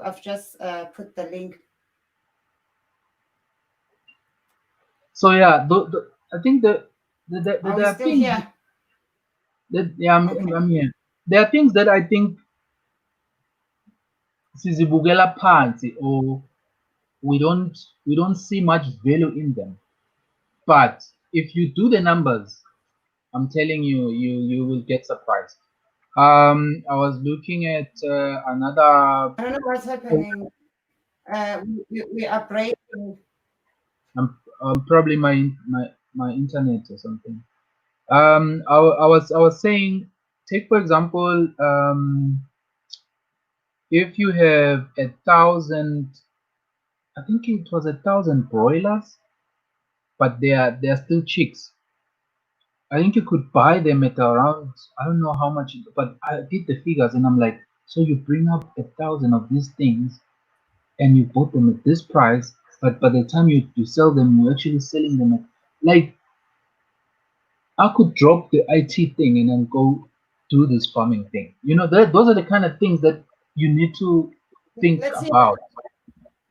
I've just put the link. So yeah, I think Are we there are still things here? that yeah, I'm here. There are things that I think sizibukela phansi or we don't see much value in them. But if you do the numbers, I'm telling you, you will get surprised. I was looking at another. I don't know what's happening. We are breaking. Probably my internet or something. I was saying, take for example, if you have 1,000, I think it was 1,000 broilers, but they are still chicks. I think you could buy them at around, I don't know how much, but I did the figures and I'm like, so you bring up 1,000 of these things and you bought them at this price, but by the time you sell them, you're actually selling them at, like, I could drop the IT thing and then go do this farming thing. You know, those are the kind of things that you need to think about.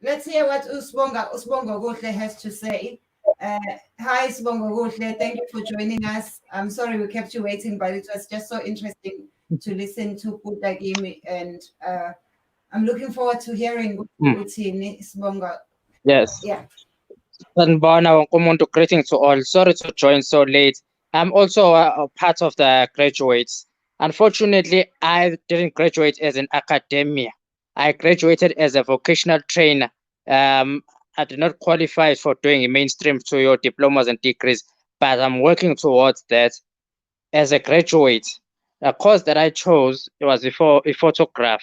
Let's hear what Usbongo Guhle has to say. Hi, Usbongo Guhle. Thank you for joining us. I'm sorry we kept you waiting, but it was just so interesting to listen to Putagimi, and I'm looking forward to hearing Usbongo. yes. Yeah. Sanibona wonke umuntu, greetings to all. Sorry to join so late. I'm also a part of the graduates. Unfortunately, I didn't graduate as an academia. I graduated as a vocational trainer. I did not qualify for doing a mainstream to your diplomas and degrees, but I'm working towards that as a graduate. The course that I chose was a photograph.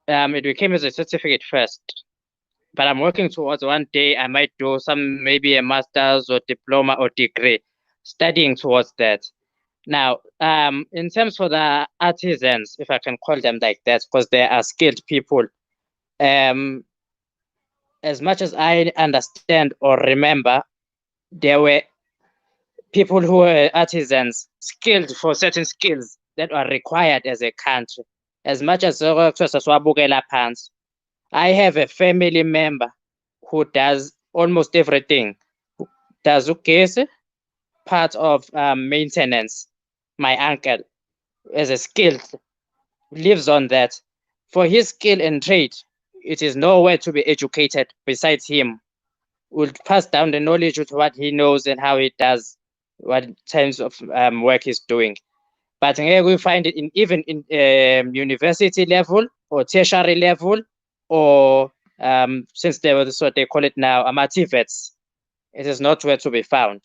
It became as a certificate first, but I'm working towards one day I might do some, maybe a master's or diploma or degree, studying towards that. Now, in terms for the artisans, if I can call them like that, because they are skilled people, as much as I understand or remember, there were people who were artisans, skilled for certain skills that are required as a country. As much as I have a family member who does almost everything. Does ugesi, part of maintenance. My uncle, as a skilled, lives on that. For his skill and trade, it is nowhere to be educated besides him. Will pass down the knowledge with what he knows and how he does what kinds of work he's doing. But we find it even in university level or tertiary level, or since they were what they call it now, TVETs, it is not where to be found.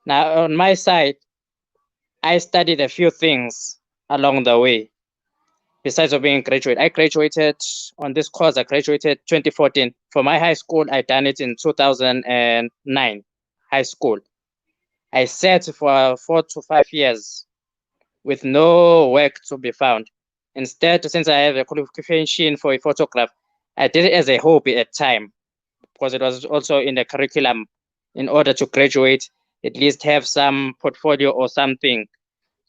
Now, on my side, I studied a few things along the way. Besides of being a graduate, I graduated on this course. I graduated 2014. For my high school, I done it in 2009. High school. I sat for 4 to 5 years with no work to be found. Instead, since I have a qualification for a photograph, I did it as a hobby at time, because it was also in the curriculum. In order to graduate, at least have some portfolio or something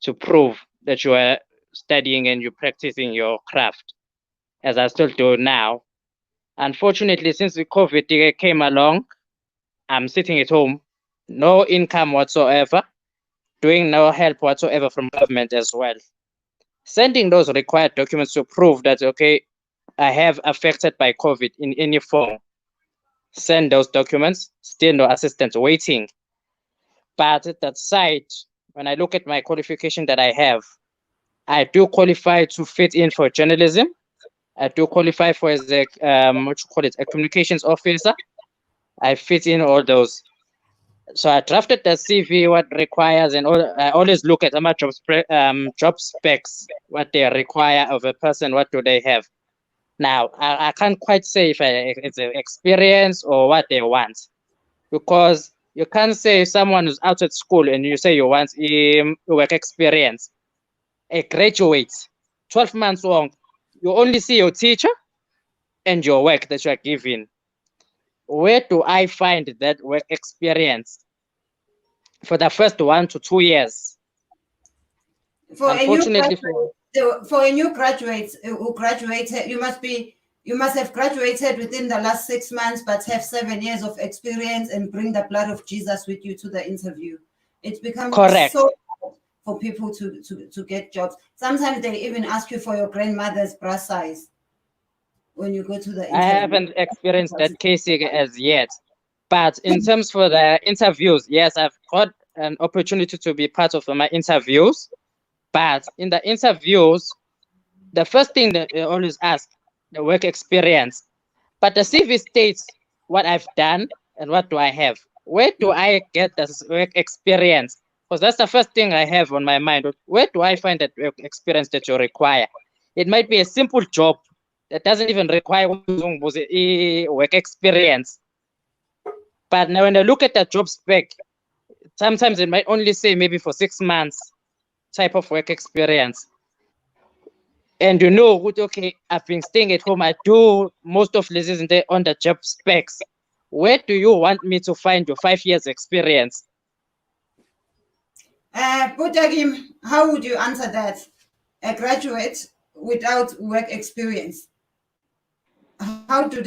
to prove that you are studying and you're practicing your craft, as I still do now. Unfortunately, since the COVID came along, I'm sitting at home, no income whatsoever, doing no help whatsoever from government as well. Sending those required documents to prove that, okay, I have affected by COVID in any form. Send those documents, still no assistance, waiting. But at that side, when I look at my qualification that I have, I do qualify to fit in for journalism. I do qualify for as a what you call it, a communications officer. I fit in all those. So I drafted the CV, what requires, and all. I always look at my job specs, what they require of a person, what do they have. Now I can't quite say if it's an experience or what they want, because you can't say someone who's out at school and you say you want work experience. A graduate, 12 months long, you only see your teacher and your work that you are given. Where do I find that work experience for the first 1 to 2 years? For Unfortunately, a new graduate who graduated, you must have graduated within the last 6 months, but have 7 years of experience and bring the blood of Jesus with you to the interview. It's become correct. So hard for people to get jobs. Sometimes they even ask you for your grandmother's bra size when you go to the interview. I haven't experienced that case as yet. But in terms for the interviews, yes, I've got an opportunity to be part of my interviews. But in the interviews, the first thing that they always ask, the work experience. But the CV states what I've done and what do I have. Where do I get this work experience? Because that's the first thing I have on my mind. Where do I find that work experience that you require? It might be a simple job that doesn't even require work experience. But now when I look at the job spec, sometimes it might only say maybe for 6 months type of work experience. And you know, okay, I've been staying at home. I do most of this on the job specs. Where do you want me to find your 5 years experience? Putagim, how would you answer that? A graduate without work experience. How do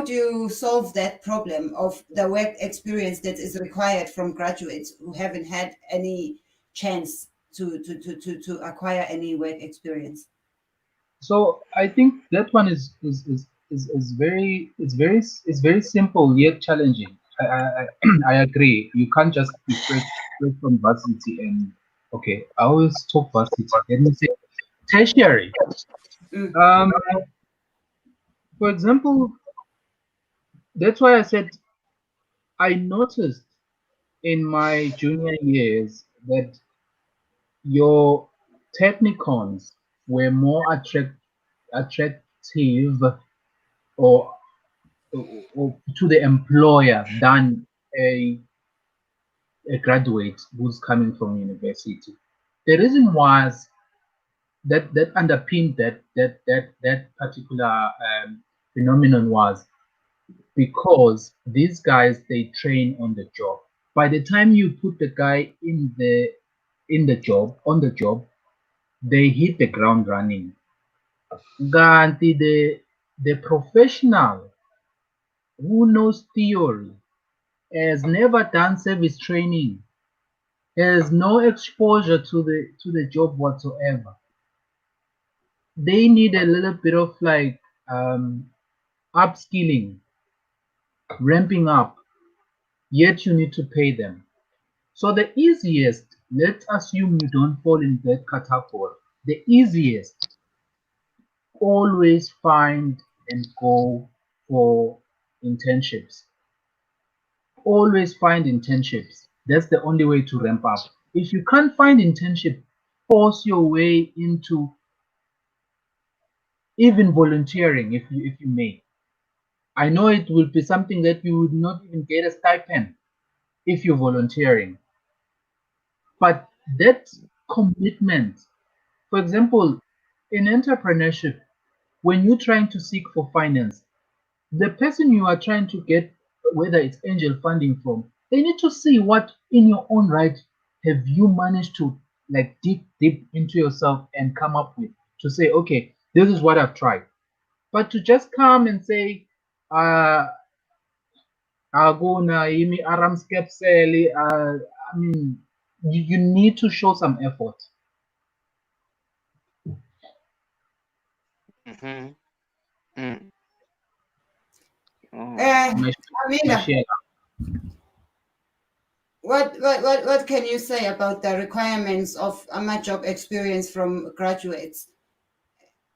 you solve that problem of the work experience that is required from graduates who haven't had any chance to acquire any work experience? So I think that one is very simple yet challenging. I agree. You can't just be straight from varsity and okay. I always talk varsity. Let me say tertiary. For example, that's why I said I noticed in my junior years that your technicons were more attractive or to the employer than a graduate who's coming from university. The reason was that underpinned that particular phenomenon was because these guys, they train on the job. By the time you put the guy on the job, they hit the ground running. Ganti, the professional who knows theory, has never done service training, has no exposure to the job whatsoever, they need a little bit of like upskilling, ramping up, yet you need to pay them. So the easiest, let's assume you don't fall in that category. The easiest, always find and go for internships. Always find internships. That's the only way to ramp up. If you can't find internship, force your way into even volunteering if you may. I know it will be something that you would not even get a stipend if you're volunteering. But that commitment, for example, in entrepreneurship, when you're trying to seek for finance, the person you are trying to get, whether it's angel funding from, they need to see what in your own right have you managed to like dig deep into yourself and come up with to say, okay, this is what I've tried. But to just come and say, Aguna, Imi Aram Skepseli, I mean, you need to show some effort. Mm-hmm. Mm. Oh. Amila, what can you say about the requirements of AMA job experience from graduates?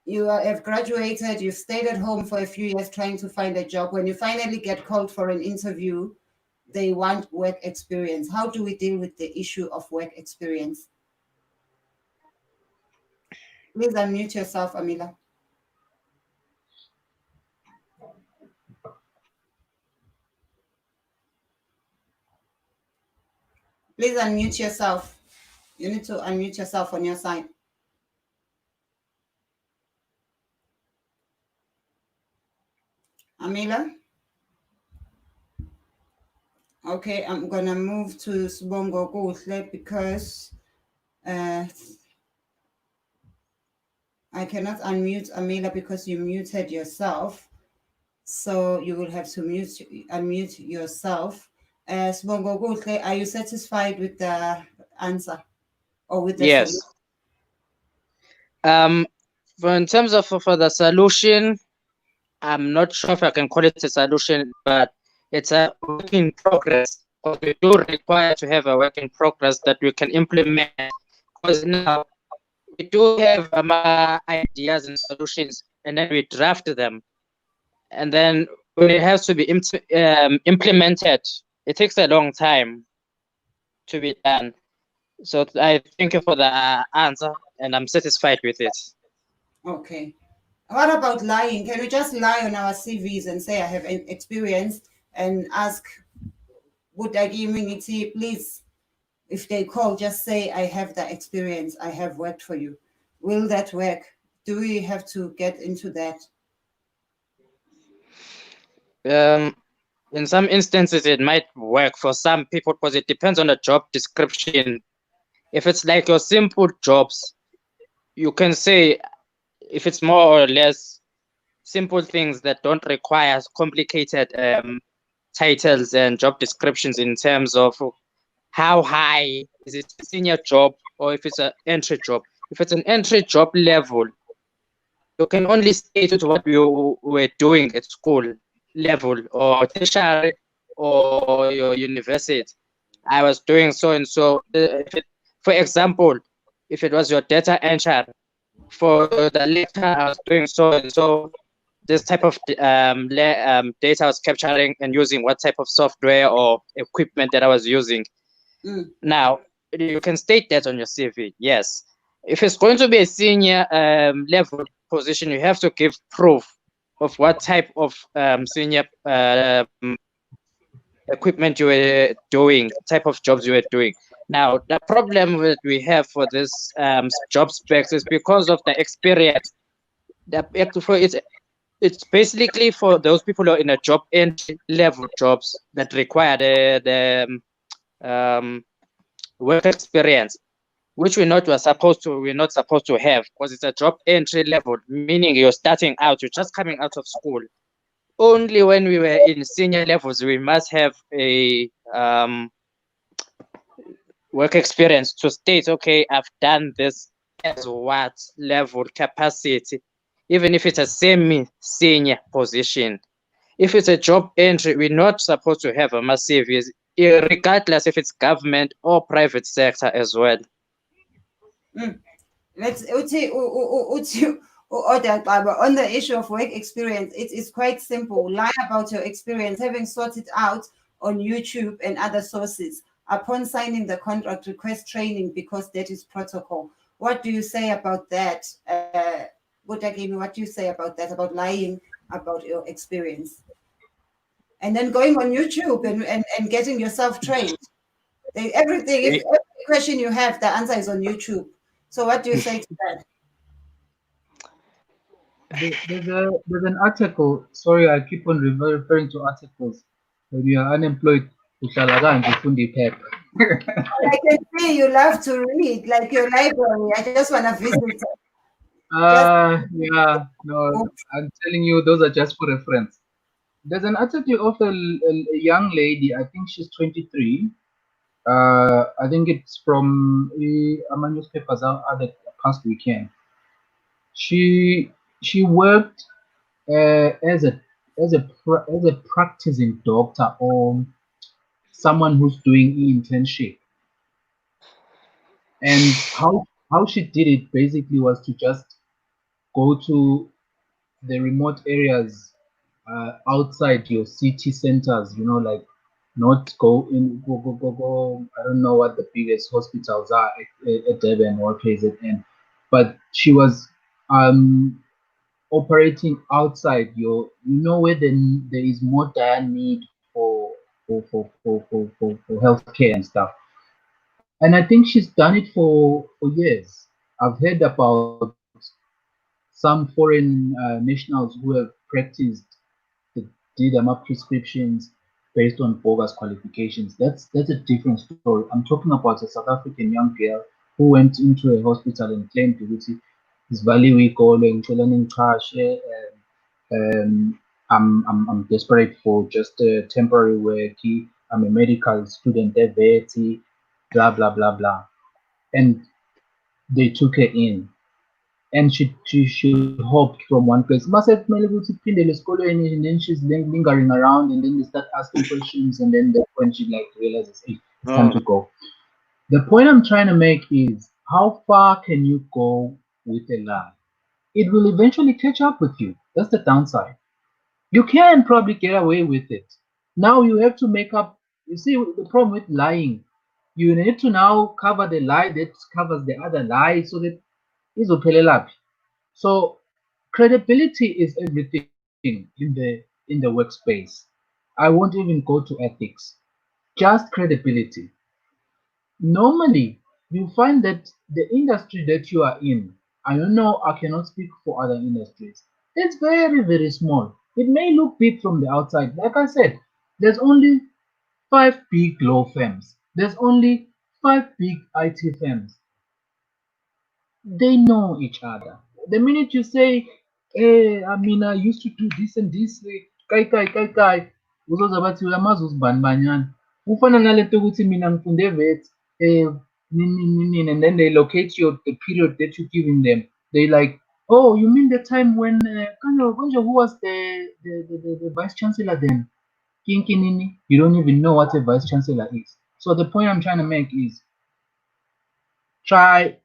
You have graduated, you've stayed at home for a few years trying to find a job. When you finally get called for an interview, they want work experience. How do we deal with the issue of work experience? Please unmute yourself, Amila. Please unmute yourself. You need to unmute yourself on your side. Amila? Okay, I'm gonna move to Sbongo Kuhle because I cannot unmute Amila because you muted yourself. So you will have to unmute yourself. Sbongo Kuhle, are you satisfied with the answer or with the Yes. In terms of for the solution, I'm not sure if I can call it a solution, but it's a work in progress. Because we do require to have a work in progress that we can implement. Because now we do have ideas and solutions, and then we draft them, and then when it has to be implemented, it takes a long time to be done. So I thank you for the answer, and I'm satisfied with it. Okay. What about lying? Can we just lie on our CVs and say I have experience and ask, would I give me please, if they call, just say I have the experience, I have worked for you. Will that work? Do we have to get into that? In some instances, it might work for some people because it depends on the job description. If it's like your simple jobs, you can say if it's more or less simple things that don't require complicated titles and job descriptions in terms of how high is it a senior job or if it's an entry job. If it's an entry job level, you can only state it what you were doing at school level or tertiary or your university. I was doing so and so. For example, if it was your data entry, for the lecture, I was doing so and so. This type of data I was capturing and using what type of software or equipment that I was using. Now, you can state that on your CV, yes. If it's going to be a senior level position, you have to give proof of what type of senior equipment you were doing, type of jobs you were doing. Now, the problem that we have for this job specs is because of the experience. It's basically for those people who are in a job entry level jobs that require the work experience, which we're not supposed to have because it's a job entry level, meaning you're starting out, you're just coming out of school. Only when we were in senior levels, we must have a work experience to state, okay, I've done this as what level capacity, even if it's a semi-senior position. If it's a job entry, we're not supposed to have a massive, regardless if it's government or private sector as well. Let's on the issue of work experience, it is quite simple. Lie about your experience, having sorted out on YouTube and other sources. Upon signing the contract, request training because that is protocol. What do you say about that? Butakimi, what do you say about that, about lying about your experience? And then going on YouTube and getting yourself trained. Everything, if every question you have, the answer is on YouTube. So what do you say to that? There's an article. Sorry, I keep on referring to articles. When you are unemployed, paper. I can see you love to read, like your library. I just want to visit. Yeah, no, I'm telling you, those are just for reference. There's an article of a young lady. I think she's 23. I think it's from my newspapers the past weekend. She worked as a practicing doctor or someone who's doing internship, and how she did it basically was to just go to the remote areas outside your city centers, like not go in go. I don't know what the biggest hospitals are at Durban or KZN, but she was operating outside where there is more dire need for healthcare and stuff. And I think she's done it for years. I've heard about some foreign nationals who have practiced the DDMA prescriptions based on bogus qualifications. That's a different story. I'm talking about a South African young girl who went into a hospital and claimed to visit his value I'm desperate for just temporary work. I'm a medical student at VET, blah blah blah blah. And they took her in. And she hopped from one place. And then she's lingering around, and then they start asking questions, and then that's when she realizes, hey, it's time to go. The point I'm trying to make is, how far can you go with a lie? It will eventually catch up with you. That's the downside. You can probably get away with it. Now you have to make up. You see, the problem with lying, you need to now cover the lie that covers the other lie so that izophelelaphi. So credibility is everything in the workspace. I won't even go to ethics. Just credibility. Normally, you find that the industry that you are in, I don't know, I cannot speak for other industries. It's very, very small. It may look big from the outside. Like I said, there's only 5 big law firms. There's only 5 big IT firms. They know each other. The minute you say, hey, I used to do this and this, kai, uzoza bathi uyamazi uzibani banyana. Kufana nalento ukuthi mina ngifunde vet, and then they locate the period that you're giving them. They like, oh, you mean the time when Konjo, who was the vice chancellor then? Kinki nini? You don't even know what a vice chancellor is. So the point I'm trying to make is, try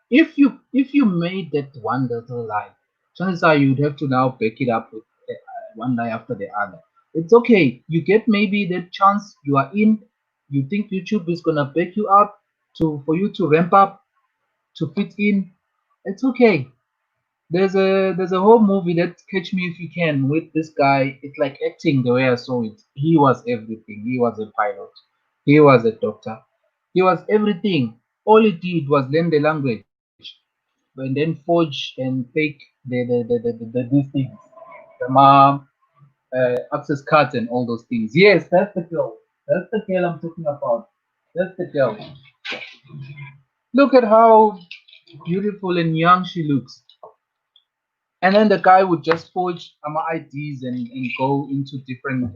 if you made that one little lie, chances are you'd have to now back it up with one lie after the other. It's okay. You get maybe that chance. You are in. You think YouTube is gonna back you up for you to ramp up to fit in. It's okay. There's a whole movie that Catch Me If You Can with this guy. It's like acting the way I saw it. He was everything. He was a pilot. He was a doctor. He was everything. All he did was learn the language and then forge and fake these things, the mom, access cards, and all those things. Yes, that's the girl. That's the girl I'm talking about. That's the girl. Look at how beautiful and young she looks. And then the guy would just forge IDs and go into different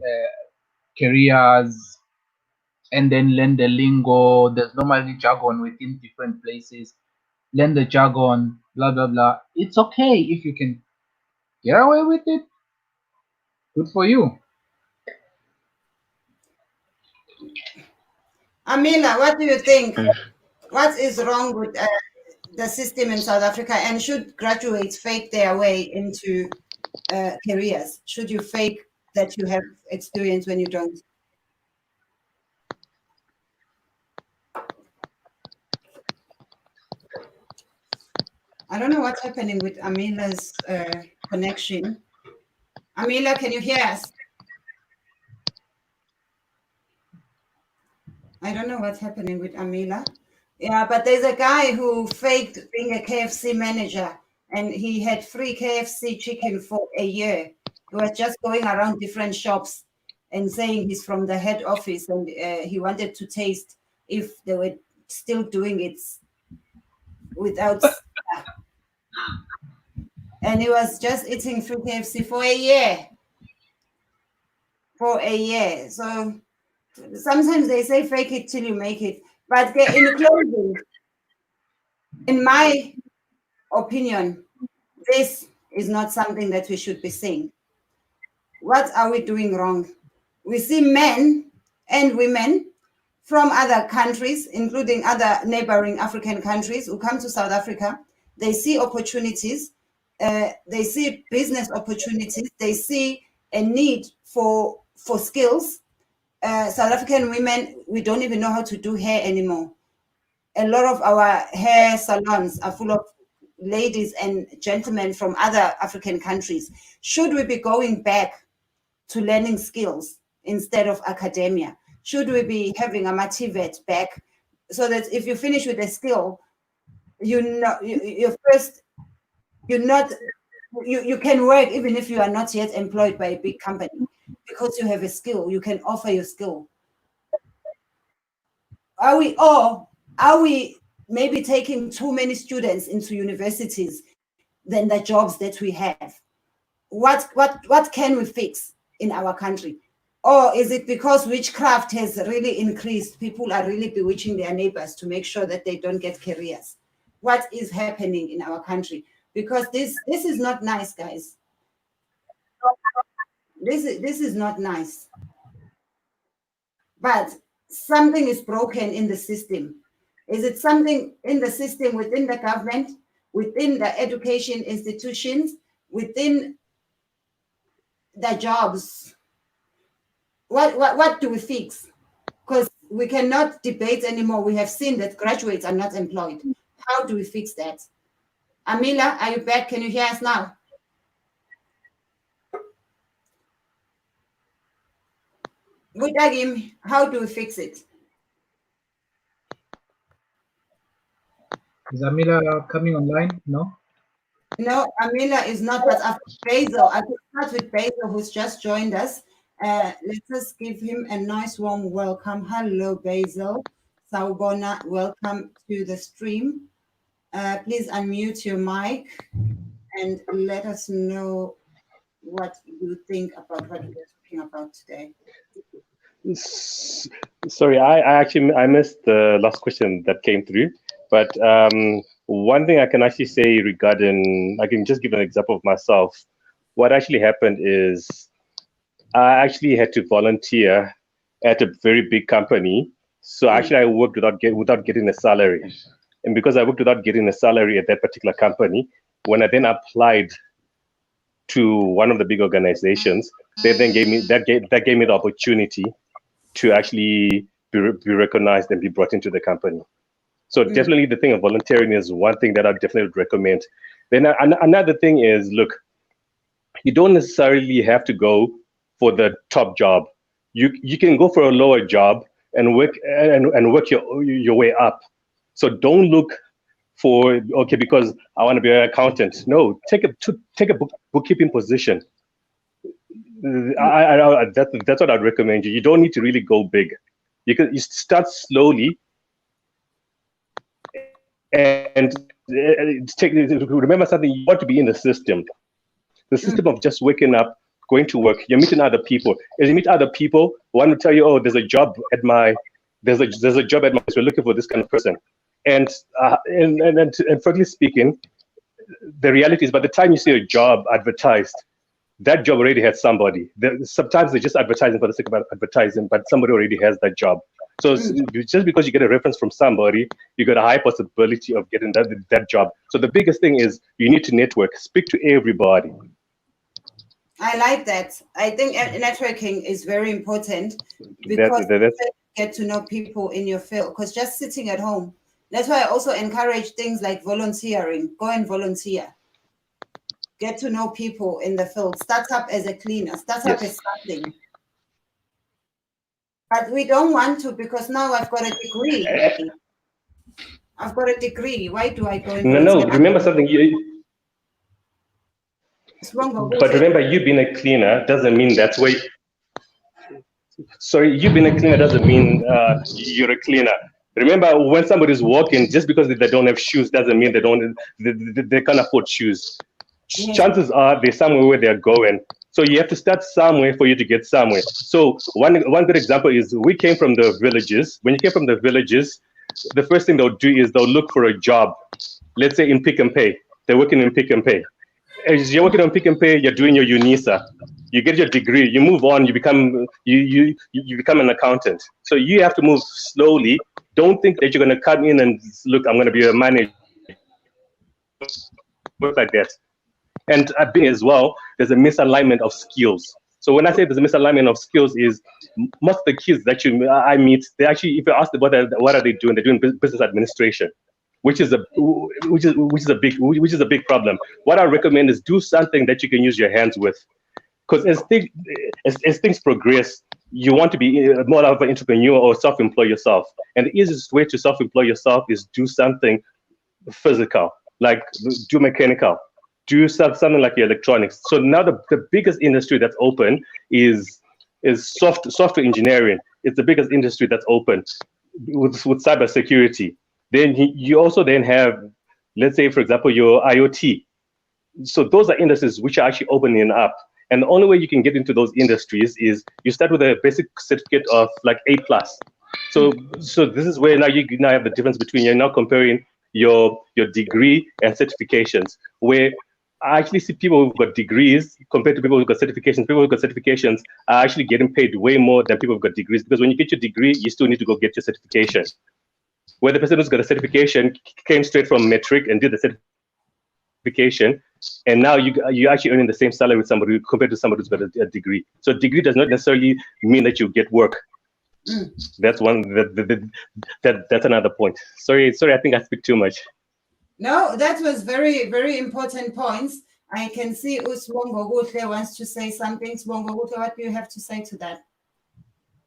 careers and then learn the lingo. There's normally jargon within different places. learn the jargon, blah blah blah. It's okay if you can get away with it. Good for you. Amila, what do you think? What is wrong with the system in South Africa, and should graduates fake their way into careers? Should you fake that you have experience when you don't? I don't know what's happening with Amila's connection. Amila, can you hear us? I don't know what's happening with Amila. Yeah, but there's a guy who faked being a KFC manager, and he had free KFC chicken for a year. He was just going around different shops and saying he's from the head office, and he wanted to taste if they were still doing it without. And he was just eating free KFC for a year. For a year. So sometimes they say fake it till you make it. But in closing, in my opinion, this is not something that we should be saying. What are we doing wrong? We see men and women from other countries, including other neighboring African countries, who come to South Africa. They see opportunities, they see business opportunities, they see a need for skills. South African women, we don't even know how to do hair anymore. A lot of our hair salons are full of ladies and gentlemen from other African countries. Should we be going back to learning skills instead of academia? Should we be having a Mativet back so that if you finish with a skill, you can work even if you are not yet employed by a big company, because you have a skill, you can offer your skill. Are we maybe taking too many students into universities than the jobs that we have? What can we fix in our country? Or is it because witchcraft has really increased? People are really bewitching their neighbors to make sure that they don't get careers. What is happening in our country? Because this is not nice, guys. This is not nice. But something is broken in the system. Is it something in the system, within the government, within the education institutions, within the jobs? What do we fix? Because we cannot debate anymore. We have seen that graduates are not employed. How do we fix that? Amila, are you back? Can you hear us now? Budagim, how do we fix it? Is Amila coming online? No? No, Amila is not, but after Basil, I could start with Basil, who's just joined us. Let us give him a nice warm welcome. Hello, Basil. Sawubona, welcome to the stream. Please unmute your mic and let us know what you think about what we're talking about today. Sorry, I missed the last question that came through, but one thing I can actually say regarding, I can just give an example of myself. What actually happened is I actually had to volunteer at a very big company. So actually I worked without getting a salary. And because I worked without getting a salary at that particular company, when I then applied to one of the big organizations, they then gave me the opportunity to actually be recognized and be brought into the company. So definitely the thing of volunteering is one thing that I definitely would recommend. Then another thing is, look, you don't necessarily have to go for the top job. You can go for a lower job and work your way up. So don't look for, okay, because I want to be an accountant. No, take a bookkeeping position. That's what I'd recommend you. You don't need to really go big. You start slowly, and remember something. You want to be in the system. The system of just waking up, going to work. You're meeting other people. As you meet other people, one will tell you, oh, there's a job at my place. We're looking for this kind of person. And frankly speaking, the reality is by the time you see a job advertised, that job already has somebody. Sometimes they're just advertising for the sake of advertising, but somebody already has that job. So just because you get a reference from somebody, you got a high possibility of getting that job. So the biggest thing is you need to network, speak to everybody. I like that. I think networking is very important because you get to know people in your field. Because just sitting at home, that's why I also encourage things like volunteering. Go and volunteer. Get to know people in the field. Start up as a cleaner. Start up as something. But we don't want to because now I've got a degree. I've got a degree. Why do I go and No, remember something. But remember, you being a cleaner doesn't mean that's where. Sorry, you being a cleaner doesn't mean you're a cleaner. Remember, when somebody's walking, just because they don't have shoes doesn't mean they can't afford shoes. Chances are they're somewhere where they're going. So you have to start somewhere for you to get somewhere. So one good example is we came from the villages. When you came from the villages, the first thing they'll do is they'll look for a job. Let's say in Pick and Pay. They're working in Pick and Pay. As you're working on Pick and Pay, you're doing your UNISA. You get your degree. You move on. You become an accountant. So you have to move slowly. Don't think that you're going to come in and look, I'm going to be a manager. Work like that. And I think as well, there's a misalignment of skills. So when I say there's a misalignment of skills, is most of the kids that I meet, they actually, if you ask them what are they doing, they're doing business administration, which is a big problem. What I recommend is do something that you can use your hands with, because as things progress, you want to be more of an entrepreneur or self-employ yourself. And the easiest way to self-employ yourself is do something physical, like do mechanical. Do something like electronics. So now the biggest industry that's open is software engineering. It's the biggest industry that's open with cybersecurity. Then you also then have, let's say, for example, your IoT. So those are industries which are actually opening up. And the only way you can get into those industries is you start with a basic certificate of like A+. So this is where now you now have the difference between, you're now comparing your degree and certifications, where I actually see people who've got degrees compared to people who've got certifications. People who've got certifications are actually getting paid way more than people who've got degrees, because when you get your degree, you still need to go get your certification. Where the person who's got a certification came straight from metric and did the certification, and now you're actually earning the same salary with somebody compared to somebody who's got a degree. So degree does not necessarily mean that you get work. That's one. That's another point. Sorry. I think I speak too much. No, that was very, very important points. I can see Usmongo Gutle wants to say something. Usmongo Gutle, what do you have to say to that?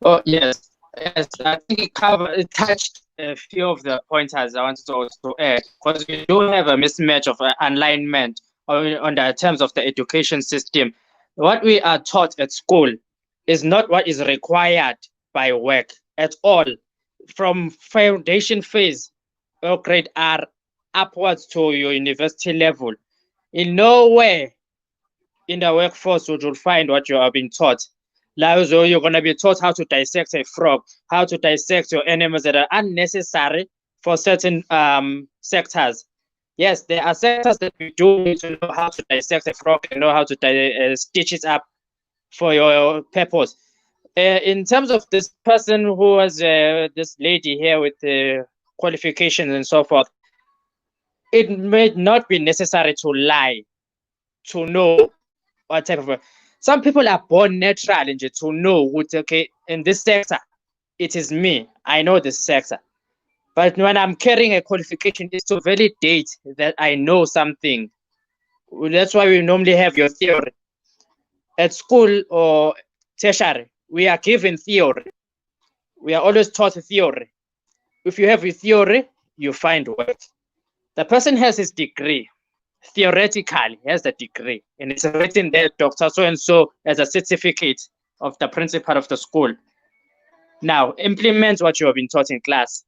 Oh, yes. I think it touched a few of the pointers I wanted to add, because we do have a mismatch of alignment on the terms of the education system. What we are taught at school is not what is required by work at all. From foundation phase or grade R upwards to your university level, in nowhere in the workforce would you find what you are being taught. Like, so you're going to be taught how to dissect a frog, how to dissect your animals that are unnecessary for certain sectors. Yes, there are sectors that we do need to know how to dissect a frog and know how to stitch it up for your purpose. In terms of this person who was this lady here with the qualifications and so forth, it may not be necessary to lie to know what type of. Some people are born natural and to know what, okay, in this sector, it is me. I know this sector. But when I'm carrying a qualification, it's to validate that I know something. That's why we normally have your theory. At school or tertiary, we are given theory. We are always taught theory. If you have a theory, you find work. The person has his degree. Theoretically, he has the degree. And it's written there, Dr. So-and-so, as a certificate of the principal of the school. Now, implement what you have been taught in class.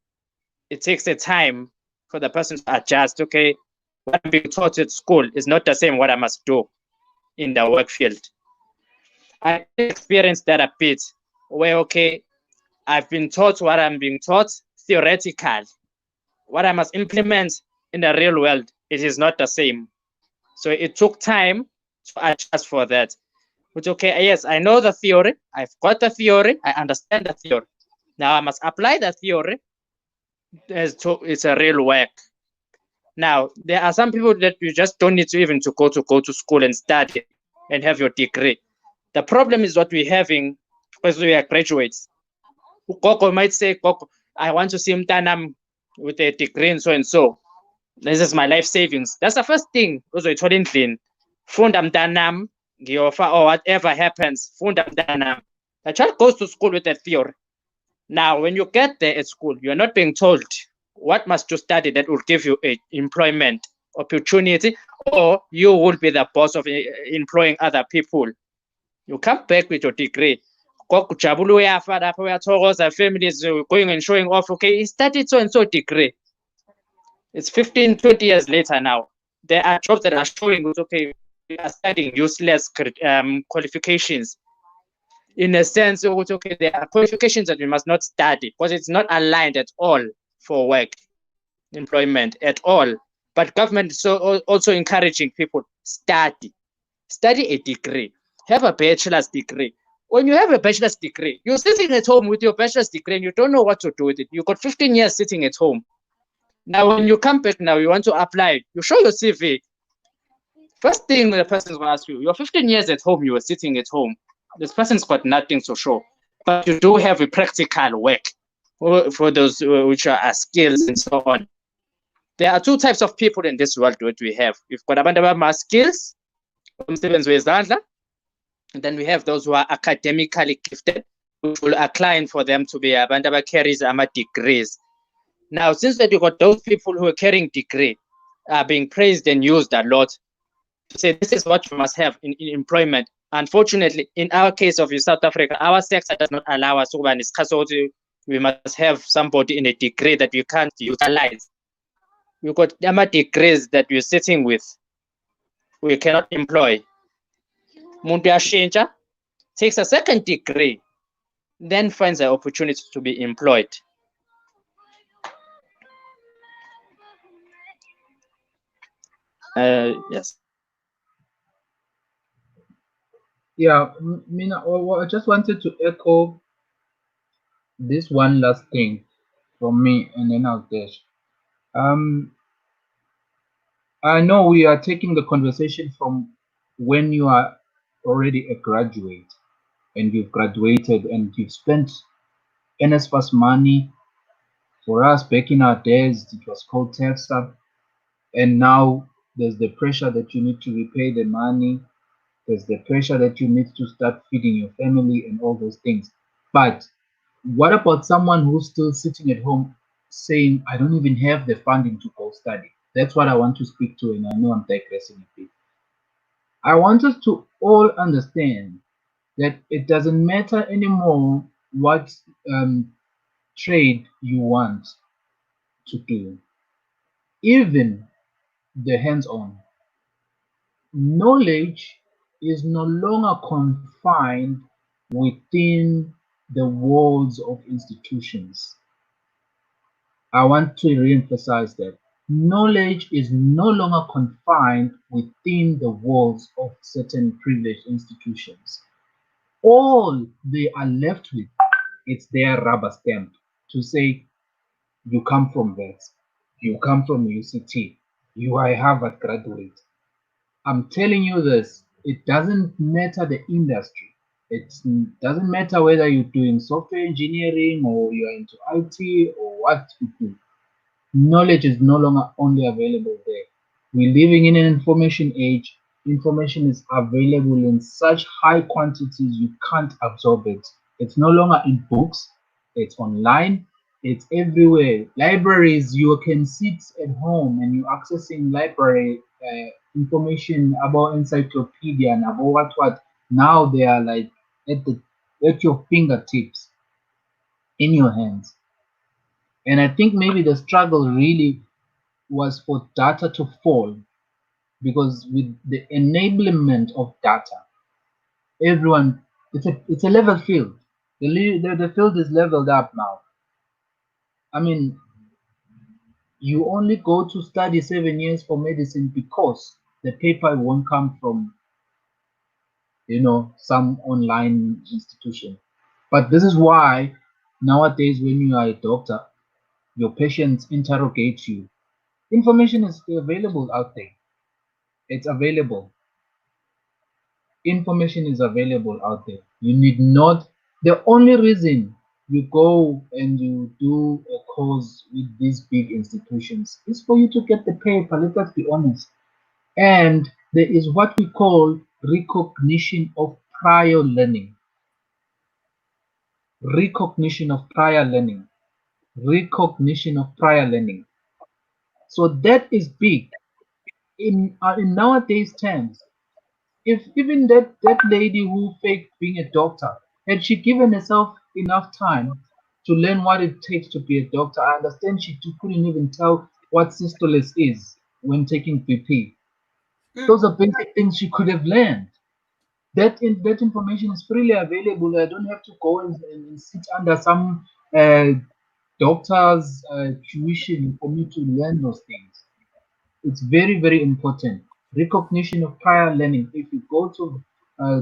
It takes a time for the person to adjust. Okay, what I'm being taught at school is not the same what I must do in the work field. I experienced that a bit where, okay, I've been taught what I'm being taught theoretically, what I must implement in the real world, it is not the same. So it took time to adjust for that. Which, okay, yes, I know the theory. I've got the theory. I understand the theory. Now I must apply the theory as to it's a real work. Now, there are some people that you just don't need to even to go to school and study and have your degree. The problem is what we're having because we are graduates. Gogo might say, Gogo, I want to see Mtanam with a degree and so and so. This is my life savings. That's the first thing. Also, it's holding clean. Funda Mtanam, or whatever happens, Funda Mtanam. The child goes to school with a theory. Now, when you get there at school, you're not being told what must you study that will give you a employment opportunity, or you will be the boss of employing other people. You come back with your degree. Families going and showing off, okay, he studied so and so degree. It's 15, 20 years later now. There are jobs that are showing, okay, we are studying useless qualifications. In a sense, okay, there are qualifications that we must not study because it's not aligned at all for work, employment at all. But government is also encouraging people study a degree, have a bachelor's degree. When you have a bachelor's degree, you're sitting at home with your bachelor's degree and you don't know what to do with it. You got 15 years sitting at home. Now, when you come back now, you want to apply, you show your CV. First thing the person's going to ask you, you're 15 years at home, you were sitting at home. This person's got nothing to show, but you do have a practical work for those which are skills and so on. There are two types of people in this world that we have. We've got abantu skills, and then we have those who are academically gifted, which will acclaim for them to be abantu carries degrees. Now, since that you got those people who are carrying degree, are being praised and used a lot to say this is what you must have in employment. Unfortunately, in our case of South Africa, our sector does not allow us to. We must have somebody in a degree that we can't utilize. We've got degrees that we're sitting with. We cannot employ. Muntu yashintsha, takes a second degree, then finds an opportunity to be employed. Yes. Yeah, Mina, I just wanted to echo this one last thing from me, and then I'll dash. I know we are taking the conversation from when you are already a graduate and you've graduated and you've spent NSFAS money. For us, back in our days, it was called TAFSA, and now there's the pressure that you need to repay the money. There's the pressure that you need to start feeding your family and all those things. But what about someone who's still sitting at home saying, I don't even have the funding to go study? That's what I want to speak to, and I know I'm digressing a bit. I want us to all understand that it doesn't matter anymore what trade you want to do, even the hands-on. Knowledge is no longer confined within the walls of institutions. I want to re-emphasize that. Knowledge is no longer confined within the walls of certain privileged institutions. All they are left with is their rubber stamp to say, you come from that, you come from UCT, you are a Harvard graduate. I'm telling you this, it doesn't matter the industry. It doesn't matter whether you're doing software engineering or you're into IT or what you do. Knowledge is no longer only available there. We're living in an information age. Information is available in such high quantities you can't absorb it. It's no longer in books, it's online, it's everywhere. Libraries, you can sit at home and you're accessing library information about encyclopedia and about what. Now they are like at your fingertips, in your hands. And I think maybe the struggle really was for data to fall, because with the enablement of data, everyone, it's a level field. The field is leveled up now. I mean, You only go to study 7 years for medicine because the paper won't come from, some online institution. But this is why nowadays when you are a doctor, your patients interrogate you. Information is available out there. It's available. Information is available out there. You need not, the only reason you go and you do a course with these big institutions is for you to get the paper. Let us be honest. And there is what we call recognition of prior learning. Recognition of prior learning. Recognition of prior learning. So that is big in nowadays terms. If even that lady who faked being a doctor, had she given herself enough time to learn what it takes to be a doctor, I understand couldn't even tell what systolis is when taking BP. Those are basic things she could have learned. That information is freely available. I don't have to go and sit under some doctor's tuition for me to learn those things. It's very, very important. Recognition of prior learning. If you go to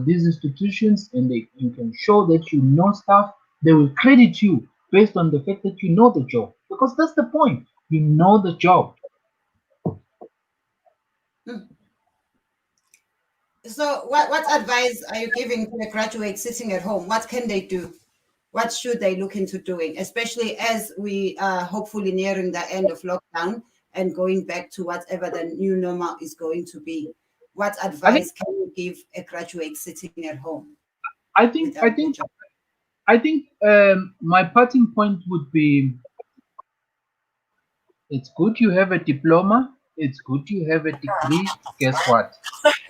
these institutions and you can show that you know stuff, they will credit you based on the fact that you know the job. Because that's the point. You know the job. So what advice are you giving to a graduate sitting at home? What can they do? What should they look into doing, especially as we are hopefully nearing the end of lockdown and going back to whatever the new normal is going to be? What advice can you give a graduate sitting at home? I think my parting point would be, it's good you have a diploma, it's good you have a degree. Guess what?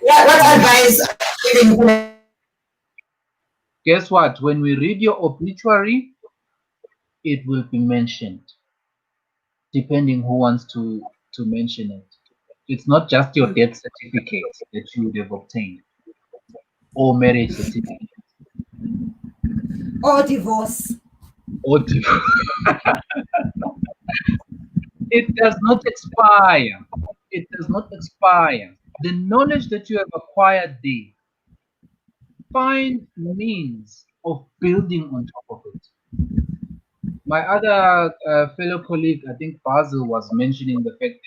What advice are you giving? Guess what? When we read your obituary, it will be mentioned, depending who wants to mention it. It's not just your death certificate that you would have obtained, or marriage certificate, or divorce. or it does not expire. It does not expire. The knowledge that you have acquired there, find means of building on top of it. My other fellow colleague, I think Basil, was mentioning the fact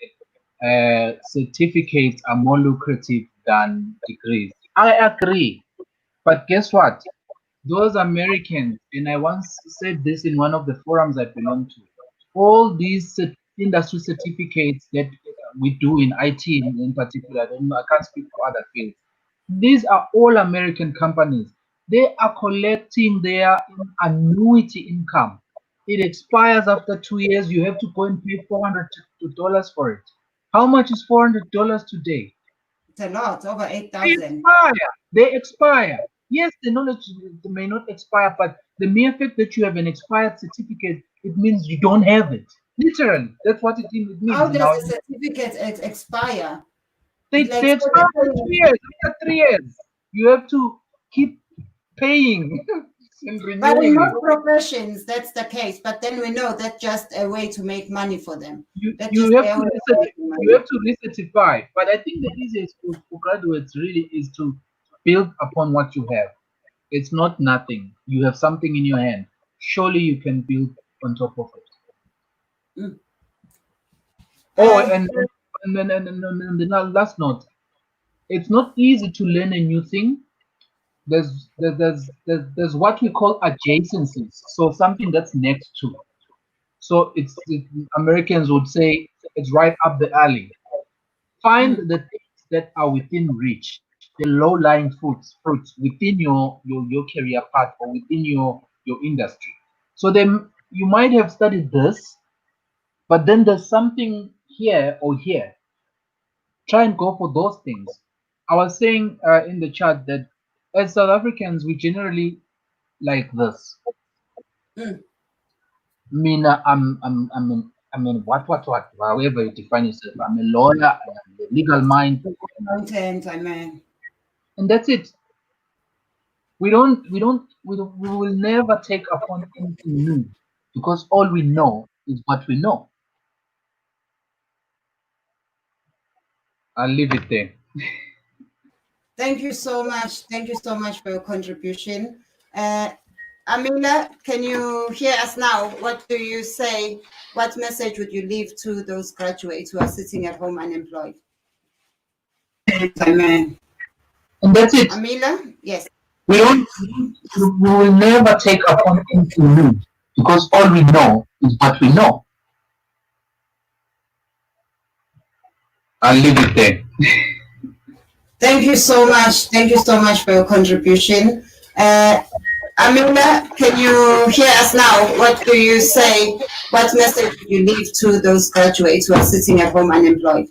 that certificates are more lucrative than degrees. I agree. But guess what? Those Americans, and I once said this in one of the forums I belong to, all these industry certificates that we do in IT in particular, I can't speak for other fields. These are all American companies. They are collecting their annuity income. It expires after 2 years. You have to go and pay $400 for it. How much is $400 today? It's a lot, over They 8,000. expire. They expire. Yes, the knowledge may not expire, but the mere fact that you have an expired certificate, it means you don't have it. Literally, that's what it means. How does the certificate expire? They expire after 2 years. After 3 years, you have to keep paying and renewing But in it. most professions, that's the case. But then we know that's just a way to make money for them. You have to recertify. But I think the easiest for graduates really is to build upon what you have. It's not nothing. You have something in your hand. Surely you can build on top of it. Oh, and then the last note. It's not easy to learn a new thing. There's what we call adjacencies. So something that's next to. So Americans would say it's right up the alley. Find the things that are within reach, the low-lying fruits within your career path or within your industry. So then you might have studied this, but then there's something here or here. Try and go for those things. I was saying in the chat that as South Africans, we generally like this. Mina, I mean, what, however you define yourself. I'm a lawyer, I'm a legal mind. And that's it. We will never take upon anything new because all we know is what we know. I'll leave it there. Thank you so much. Thank you so much for your contribution. Amila, can you hear us now? What do you say? What message would you leave to those graduates who are sitting at home unemployed? Amen. And that's it. Amila, yes. We will never take upon anything new because all we know is what we know. I'll leave it there. Thank you so much. Thank you so much for your contribution. Amila, can you hear us now? What do you say? What message do you leave to those graduates who are sitting at home unemployed?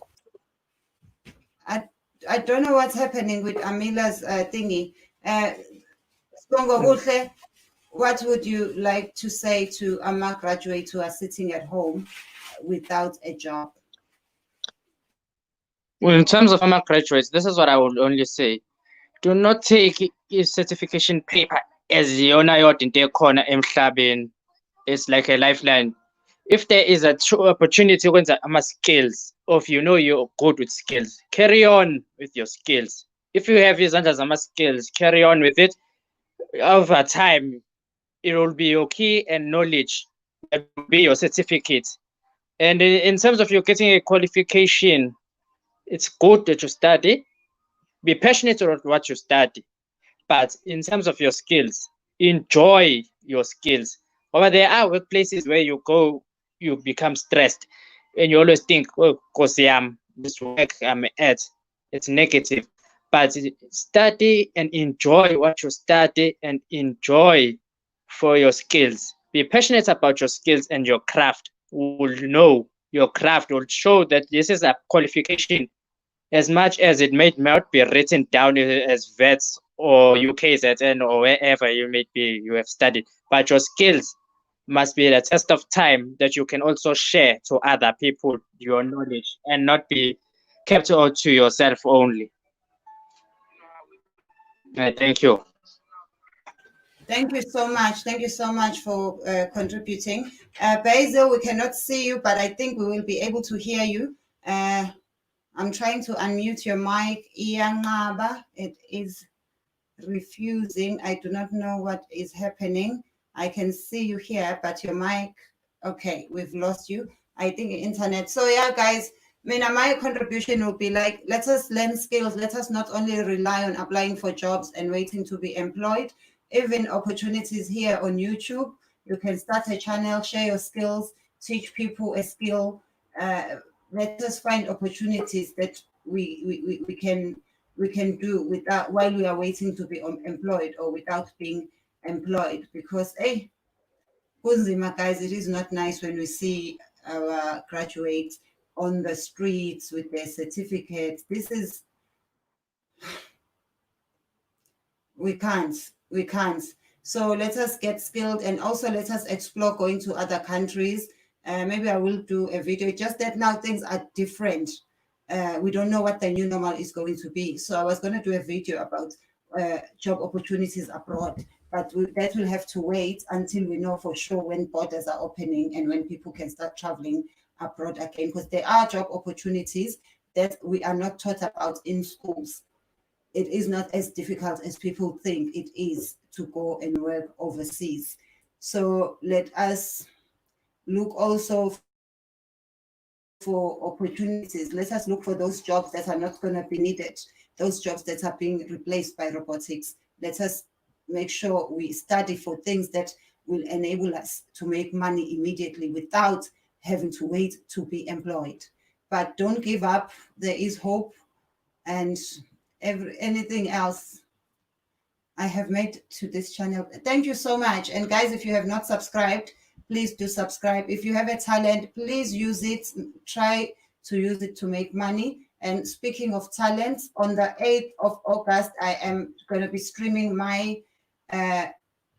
I don't know what's happening with Amila's thingy. Sibongo Kuhle, what would you like to say to AMA graduates who are sitting at home without a job? Well, in terms of AMA graduates, this is what I would only say. Do not take a certification paper as yona yodwa into ekhona emhlabeni. It's like a lifeline. If there is a true opportunity ukwenza ama-skills, or if you know you're good with skills, carry on with your skills. If you have izandla zama-skills, carry on with it. Over time, it will be your key and knowledge that will be your certificate. And in terms of you getting a qualification, it's good that you study. Be passionate about what you study. But in terms of your skills, enjoy your skills. But there are workplaces where you go, you become stressed, and you always think, oh, because this work I'm at, it's negative. But study and enjoy what you study and enjoy for your skills. Be passionate about your skills, and your craft will know. Your craft will show that this is a qualification, as much as it may not be written down as VETS or UKZN or wherever you may be, you have studied, but your skills must be a test of time that you can also share to other people your knowledge and not be kept all to yourself only. Thank you. Thank you so much. Thank you so much for contributing. Basil, we cannot see you, but I think we will be able to hear you. I'm trying to unmute your mic. Iyanqaba, it is refusing. I do not know what is happening. I can see you here, but your mic, okay, we've lost you. I think internet. So yeah, guys, my contribution will be like, let us learn skills. Let us not only rely on applying for jobs and waiting to be employed. Even opportunities here on YouTube. You can start a channel, share your skills, teach people a skill. Let us find opportunities that we can do without, while we are waiting to be employed or without being employed. Because hey, kunzima guys, it is not nice when we see our graduates on the streets with their certificates. This is, we can't. So let us get skilled, and also let us explore going to other countries. Maybe I will do a video, just that now things are different. We don't know what the new normal is going to be. So I was going to do a video about job opportunities abroad, but that will have to wait until we know for sure when borders are opening and when people can start traveling abroad again, because there are job opportunities that we are not taught about in schools. It is not as difficult as people think it is to go and work overseas. So let us look also for opportunities. Let us look for those jobs that are not going to be needed, those jobs that are being replaced by robotics. Let us make sure we study for things that will enable us to make money immediately without having to wait to be employed. But don't give up. There is hope, and anything else I have made to this channel. Thank you so much. And guys, if you have not subscribed, please do subscribe. If you have a talent, please use it. Try to use it to make money. And speaking of talents, on the 8th of August, I am going to be streaming my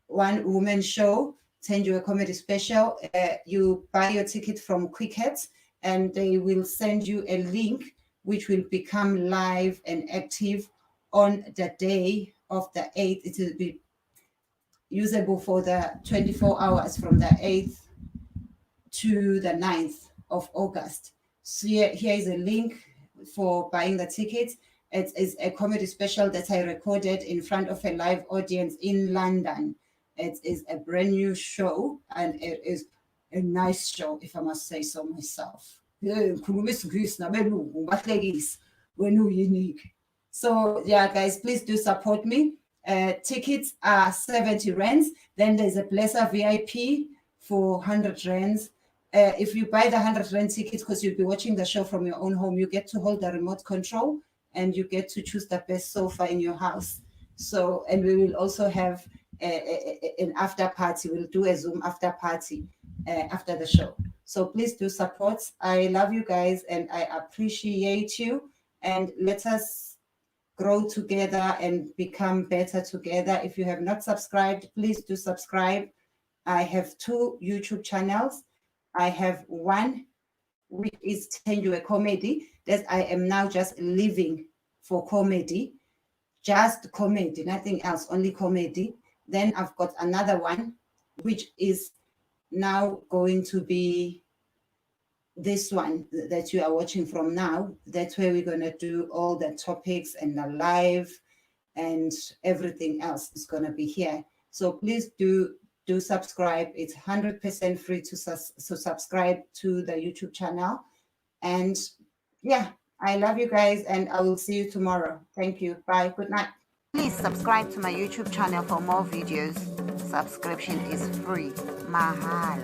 one-woman show, Thenjiwe Comedy Special. You buy your ticket from Quick Hits, and they will send you a link which will become live and active on the day of the 8th. It will be usable for the 24 hours from the 8th to the 9th of August. So here is a link for buying the tickets. It is a comedy special that I recorded in front of a live audience in London. It is a brand new show, and it is a nice show, if I must say so myself. Unique. So yeah, guys, please do support me. Tickets are 70 rands. Then there's a Blesser VIP for 100 rands. If you buy the 100 rand tickets, because you'll be watching the show from your own home, you get to hold the remote control and you get to choose the best sofa in your house. So, and we will also have an after party. We'll do a Zoom after party after the show. So please do support. I love you guys and I appreciate you. And let us grow together and become better together. If you have not subscribed, please do subscribe. I have 2 YouTube channels. I have one which is Thenjiwe Comedy, that I am now just living for comedy, just comedy, nothing else, only comedy. Then I've got another one which is now going to be this one that you are watching from now. That's where we're going to do all the topics and the live and everything else is going to be here. So please do subscribe. It's 100% free to subscribe to the YouTube channel. And yeah, I love you guys and I will see you tomorrow. Thank you. Bye. Good night. Please subscribe to my YouTube channel for more videos. Subscription is free. Mahal.